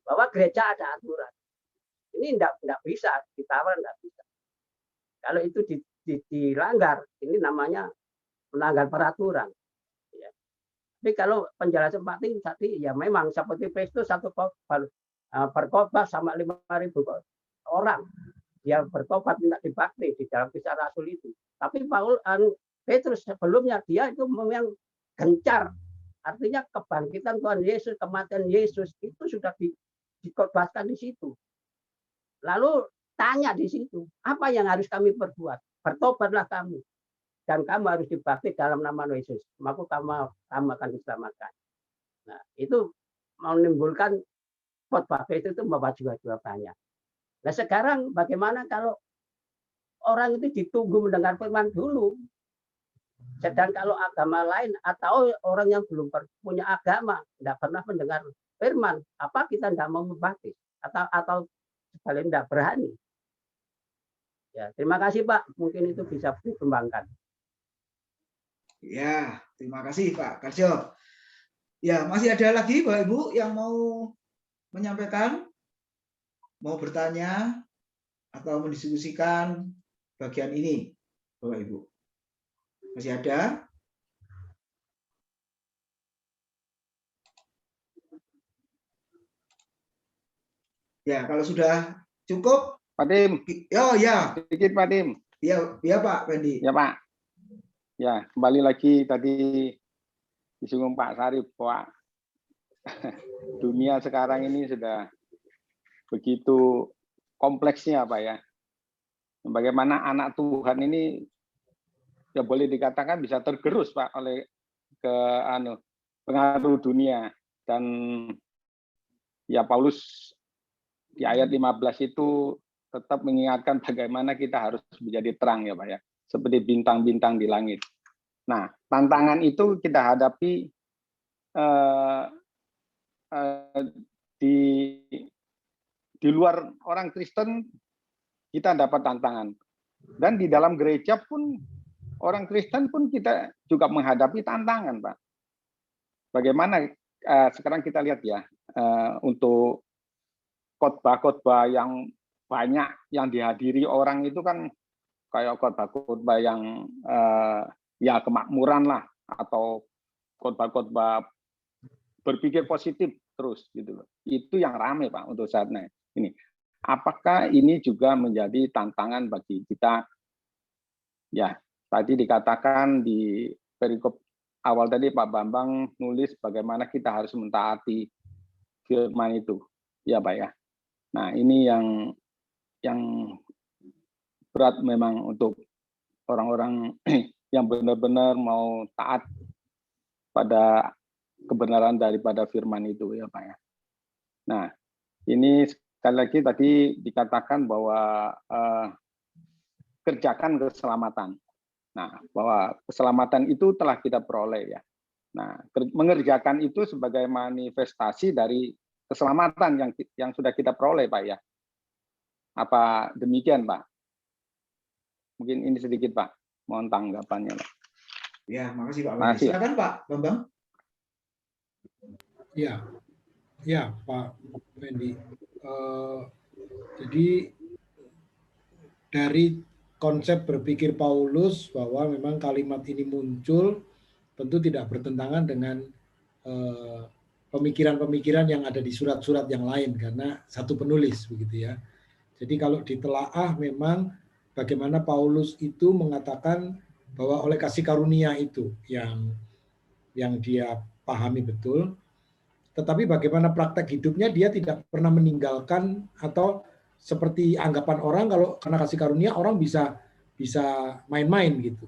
bahwa gereja ada aturan. Ini tidak bisa ditawar, tidak bisa. Kalau itu dilanggar, ini namanya melanggar peraturan. Ya. Tapi kalau penjelasan Pak Tim tadi ya memang seperti Kristus satu berkhotbah sama 5.000 orang, dia bertobat minta dibaptis di dalam Kisah Rasul itu. Tapi Petrus sebelumnya dia itu memang gencar. Artinya kebangkitan Tuhan Yesus, kematian Yesus itu sudah dikhotbahkan di situ. Lalu tanya di situ, apa yang harus kami perbuat? Bertobatlah kamu. Dan kamu harus dibaptis dalam nama Yesus. Maka kamu akan diselamatkan. Nah, itu menimbulkan khotbah itu membawa jiwa-jiwa banyak. Nah sekarang bagaimana kalau orang itu ditunggu mendengar firman dulu? Sedang kalau agama lain atau orang yang belum punya agama, tidak pernah mendengar firman, apa kita tidak mau membaptis atau sebaliknya tidak berani? Ya, terima kasih Pak, mungkin itu bisa dikembangkan. Ya, terima kasih Pak Karjo. Ya, masih ada lagi Bapak Ibu yang mau menyampaikan, mau bertanya atau mendiskusikan bagian ini, Bapak Ibu? Masih ada? Ya, kalau sudah cukup. Pak Tim. Oh ya. Sedikit Pak Tim. Ya Pak Pendi. Ya Pak. Ya, kembali lagi tadi disinggung Pak Sarif bahwa dunia sekarang ini sudah begitu kompleksnya Pak ya. Bagaimana anak Tuhan ini ya boleh dikatakan bisa tergerus Pak oleh pengaruh dunia. Dan ya Paulus di ayat 15 itu tetap mengingatkan bagaimana kita harus menjadi terang ya Pak ya, seperti bintang-bintang di langit. Nah, tantangan itu kita hadapi di luar orang Kristen, kita dapat tantangan. Dan di dalam gereja pun, orang Kristen pun kita juga menghadapi tantangan, Pak. Bagaimana sekarang kita lihat ya, untuk khotbah-khotbah yang banyak yang dihadiri orang itu kan kayak khotbah-khotbah yang ya kemakmuran lah, atau khotbah-khotbah berpikir positif terus gitu loh. Itu yang ramai Pak untuk saatnya ini. Apakah ini juga menjadi tantangan bagi kita? Ya, tadi dikatakan di perikop awal tadi Pak Bambang nulis bagaimana kita harus mentaati firman itu. Ya Pak ya. Nah, ini yang berat memang untuk orang-orang yang benar-benar mau taat pada kebenaran daripada firman itu ya Pak ya. Nah, ini sekali lagi tadi dikatakan bahwa kerjakan keselamatan. Nah, bahwa keselamatan itu telah kita peroleh ya. Nah, mengerjakan itu sebagai manifestasi dari keselamatan yang sudah kita peroleh Pak ya. Apa demikian Pak? Mungkin ini sedikit Pak, mohon tanggapannya Pak. Ya, makasih Pak. Makasih. Silakan Pak Bambang. Ya Pak Fendi. Jadi dari konsep berpikir Paulus bahwa memang kalimat ini muncul tentu tidak bertentangan dengan pemikiran-pemikiran yang ada di surat-surat yang lain karena satu penulis begitu ya. Jadi kalau ditelaah memang bagaimana Paulus itu mengatakan bahwa oleh kasih karunia itu yang dia pahami betul, tetapi bagaimana praktek hidupnya dia tidak pernah meninggalkan atau seperti anggapan orang kalau karena kasih karunia orang bisa main-main gitu.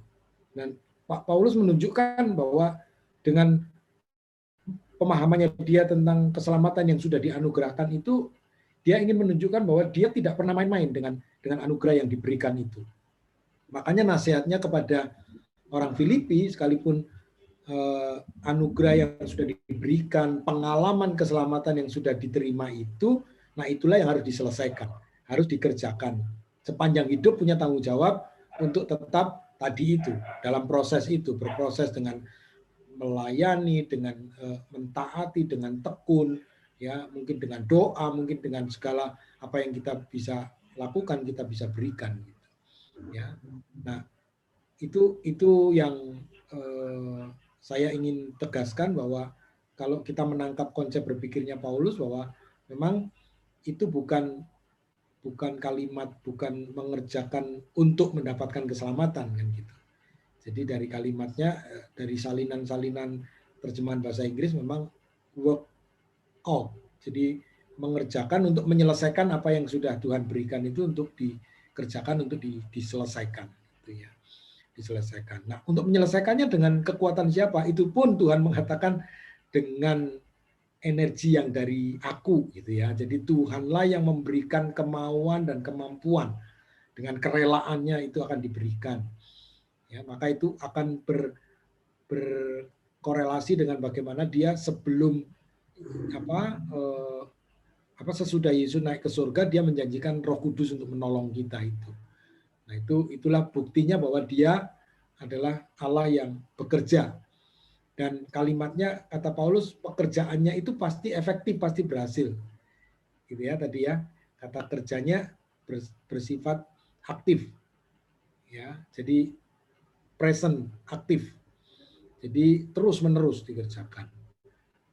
Dan Pak Paulus menunjukkan bahwa dengan pemahamannya dia tentang keselamatan yang sudah dianugerahkan itu, dia ingin menunjukkan bahwa dia tidak pernah main-main dengan anugerah yang diberikan itu. Makanya nasihatnya kepada orang Filipi, sekalipun anugerah yang sudah diberikan, pengalaman keselamatan yang sudah diterima itu, nah itulah yang harus diselesaikan, harus dikerjakan. Sepanjang hidup punya tanggung jawab untuk tetap tadi itu, dalam proses itu, berproses dengan melayani, dengan mentaati, dengan tekun, ya mungkin dengan doa, mungkin dengan segala apa yang kita bisa lakukan, kita bisa berikan. Gitu. Ya, nah itu yang saya ingin tegaskan bahwa kalau kita menangkap konsep berpikirnya Paulus bahwa memang itu bukan kalimat, bukan mengerjakan untuk mendapatkan keselamatan kan gitu. Jadi dari kalimatnya, dari salinan-salinan terjemahan bahasa Inggris memang work out. Jadi mengerjakan untuk menyelesaikan apa yang sudah Tuhan berikan itu untuk dikerjakan, untuk diselesaikan. Gitu ya. Diselesaikan. Nah, untuk menyelesaikannya dengan kekuatan siapa? Itu pun Tuhan mengatakan dengan energi yang dari aku gitu ya. Jadi Tuhanlah yang memberikan kemauan dan kemampuan. Dengan kerelaannya itu akan diberikan. Ya, maka itu akan berkorelasi dengan bagaimana dia sebelum sesudah Yesus naik ke surga dia menjanjikan Roh Kudus untuk menolong kita itu. Nah, itulah buktinya bahwa dia adalah Allah yang bekerja. Dan kalimatnya kata Paulus pekerjaannya itu pasti efektif, pasti berhasil. Gitu ya tadi ya. Kata kerjanya bersifat aktif. Ya, jadi present, aktif. Jadi terus-menerus dikerjakan.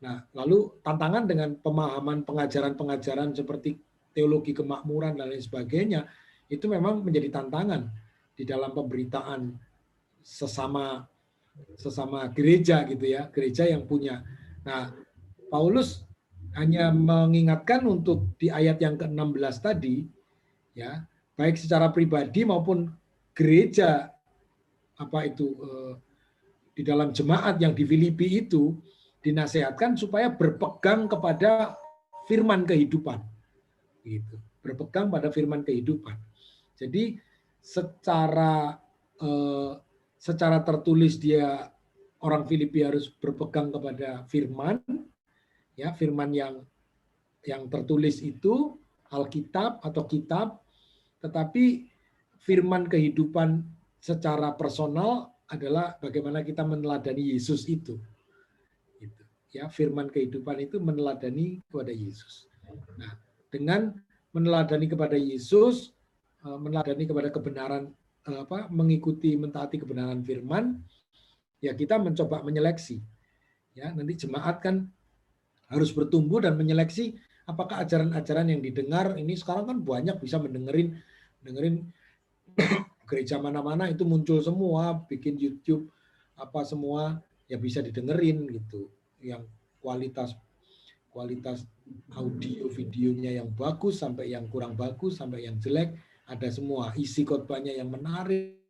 Nah, lalu tantangan dengan pemahaman pengajaran-pengajaran seperti teologi kemakmuran dan lain sebagainya, itu memang menjadi tantangan di dalam pemberitaan sesama gereja gitu ya, gereja yang punya. Nah, Paulus hanya mengingatkan untuk di ayat yang ke-16 tadi, ya, baik secara pribadi maupun gereja di dalam jemaat yang di Filipi itu dinasehatkan supaya berpegang kepada firman kehidupan, gitu. Berpegang pada firman kehidupan. Jadi secara tertulis dia orang Filipi harus berpegang kepada firman, ya firman yang tertulis itu Alkitab atau kitab, tetapi firman kehidupan secara personal adalah bagaimana kita meneladani Yesus itu. Gitu. Ya, firman kehidupan itu meneladani kepada Yesus. Nah, dengan meneladani kepada Yesus, meneladani kepada kebenaran, mengikuti mentaati kebenaran firman, ya kita mencoba menyeleksi. Ya, nanti jemaat kan harus bertumbuh dan menyeleksi apakah ajaran-ajaran yang didengar ini sekarang kan banyak bisa mendengerin gereja mana-mana itu muncul semua, bikin YouTube apa semua ya bisa didengerin gitu. Yang kualitas audio videonya yang bagus sampai yang kurang bagus sampai yang jelek ada semua. Isi khotbahnya yang menarik,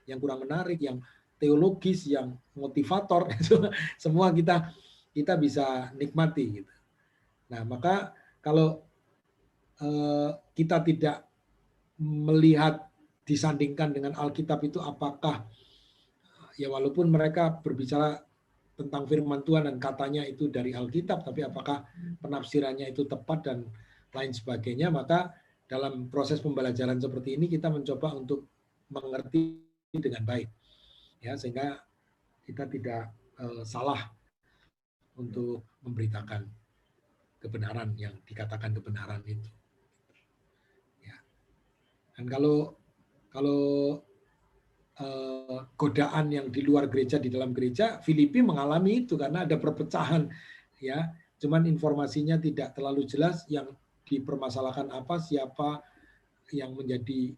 yang kurang menarik, yang teologis, yang motivator, semua kita bisa nikmati gitu. Nah, maka kalau kita tidak melihat disandingkan dengan Alkitab itu apakah ya walaupun mereka berbicara tentang firman Tuhan dan katanya itu dari Alkitab, tapi apakah penafsirannya itu tepat dan lain sebagainya, maka dalam proses pembelajaran seperti ini kita mencoba untuk mengerti dengan baik, ya sehingga kita tidak salah untuk memberitakan kebenaran yang dikatakan kebenaran itu. Ya. Dan kalau godaan yang di luar gereja, di dalam gereja. Filipi mengalami itu karena ada perpecahan, ya. Cuman informasinya tidak terlalu jelas, yang dipermasalahkan apa, siapa yang menjadi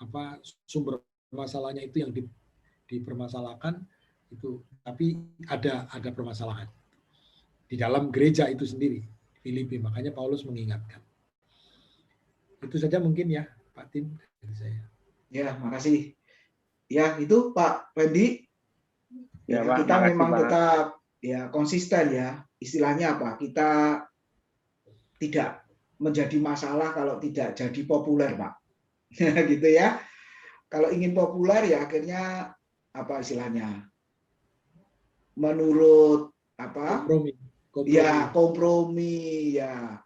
apa sumber masalahnya, itu yang dipermasalahkan itu. Tapi ada permasalahan di dalam gereja itu sendiri, Filipi. Makanya Paulus mengingatkan. Itu saja mungkin ya, Pak Tim, dari saya. Ya, makasih. Ya, itu Pak Wendy. Ya, Ya, Pak, kita makasih, memang Pak. tetap ya konsisten ya. Istilahnya apa? Kita tidak menjadi masalah kalau tidak jadi populer, Pak. Gitu ya. Kalau ingin populer ya akhirnya apa istilahnya? Menurut apa? Kompromi ya.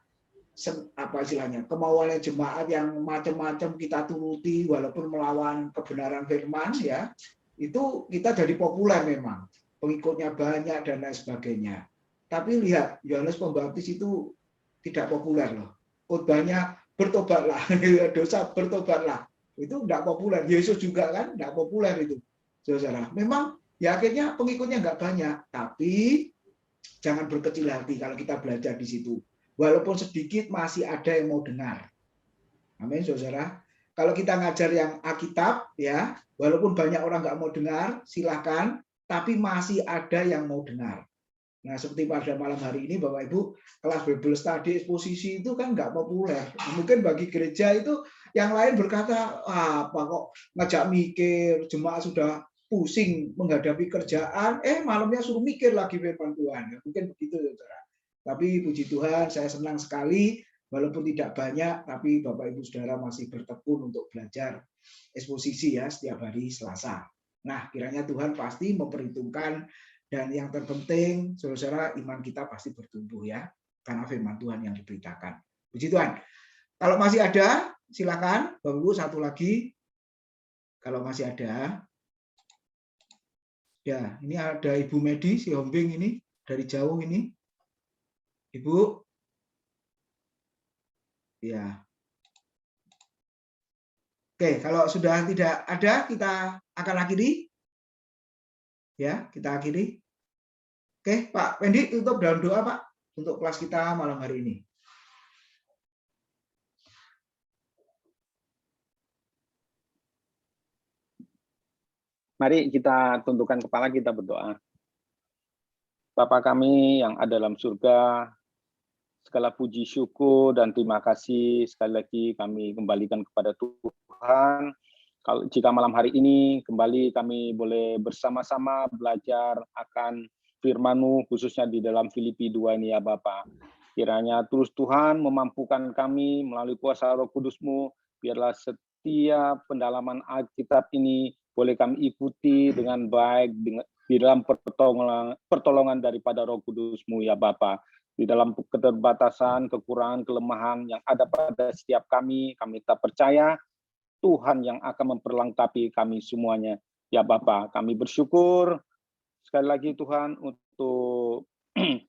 Apa istilahnya, kemauan jemaat yang macam-macam kita turuti walaupun melawan kebenaran firman ya, itu kita jadi populer memang, pengikutnya banyak dan lain sebagainya. Tapi lihat, Yohanes Pembaptis itu tidak populer loh, khotbahnya bertobatlah, dosa bertobatlah, itu tidak populer. Yesus juga kan tidak populer itu, saudara. Memang ya akhirnya pengikutnya nggak banyak, tapi jangan berkecil hati kalau kita belajar di situ. Walaupun sedikit masih ada yang mau dengar. Amin, saudara. Kalau kita ngajar yang Alkitab, ya, walaupun banyak orang nggak mau dengar, silakan. Tapi masih ada yang mau dengar. Nah, seperti pada malam hari ini, Bapak Ibu, kelas Bible Study eksposisi itu kan nggak populer. Mungkin bagi gereja itu yang lain berkata, apa kok ngajak mikir, jemaat sudah pusing menghadapi kerjaan, malamnya suruh mikir lagi firman Tuhan. Mungkin begitu, saudara. Tapi puji Tuhan, saya senang sekali, walaupun tidak banyak, tapi Bapak Ibu Saudara masih bertekun untuk belajar eksposisi ya setiap hari Selasa. Nah, kiranya Tuhan pasti memperhitungkan, dan yang terpenting, saudara, iman kita pasti bertumbuh ya, karena firman Tuhan yang diberitakan. Puji Tuhan. Kalau masih ada, silakan, Bapak Ibu, satu lagi. Kalau masih ada. Ya, ini ada Ibu Medi, si Hombing ini, dari jauh ini. Ibu, ya. Oke, kalau sudah tidak ada, kita akan akhiri. Ya, kita akhiri. Oke, Pak Wendy, tutup dalam doa, Pak, untuk kelas kita malam hari ini. Mari kita tundukkan kepala, kita berdoa. Bapa kami yang ada dalam surga, segala puji syukur dan terima kasih sekali lagi kami kembalikan kepada Tuhan. Kalau jika malam hari ini kembali kami boleh bersama-sama belajar akan firman-Mu khususnya di dalam Filipi 2 ini ya Bapa. Kiranya terus Tuhan memampukan kami melalui kuasa Roh Kudus-Mu, biarlah setiap pendalaman Alkitab ini boleh kami ikuti dengan baik di dalam pertolongan daripada Roh Kudus-Mu ya Bapa. Di dalam keterbatasan, kekurangan, kelemahan yang ada pada setiap kami tak percaya Tuhan yang akan memperlengkapi kami semuanya. Ya Bapa, kami bersyukur sekali lagi Tuhan untuk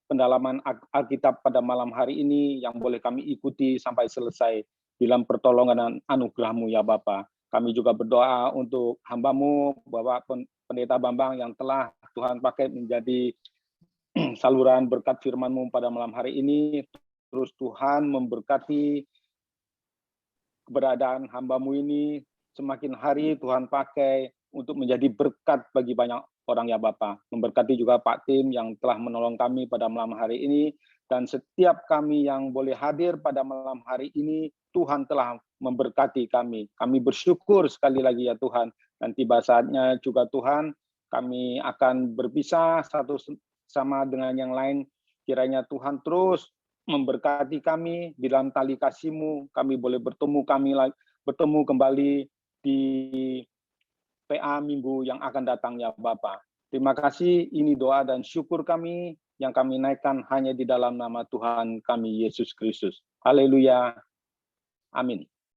pendalaman Alkitab pada malam hari ini yang boleh kami ikuti sampai selesai dalam pertolongan dan anugerah-Mu ya Bapa. Kami juga berdoa untuk hamba-Mu, Bapak Pendeta Bambang yang telah Tuhan pakai menjadi saluran berkat firman-Mu pada malam hari ini. Terus Tuhan memberkati keberadaan hamba-Mu ini, semakin hari Tuhan pakai untuk menjadi berkat bagi banyak orang ya Bapa. Memberkati juga Pak Tim yang telah menolong kami pada malam hari ini, dan setiap kami yang boleh hadir pada malam hari ini, Tuhan telah memberkati kami. Kami bersyukur sekali lagi ya Tuhan. Dan tiba saatnya juga Tuhan, kami akan berpisah satu sama dengan yang lain. Kiranya Tuhan terus memberkati kami di dalam tali kasih-Mu. Kami boleh bertemu kembali di PA minggu yang akan datang ya Bapa. Terima kasih, ini doa dan syukur kami yang kami naikkan hanya di dalam nama Tuhan kami Yesus Kristus. Haleluya. Amin.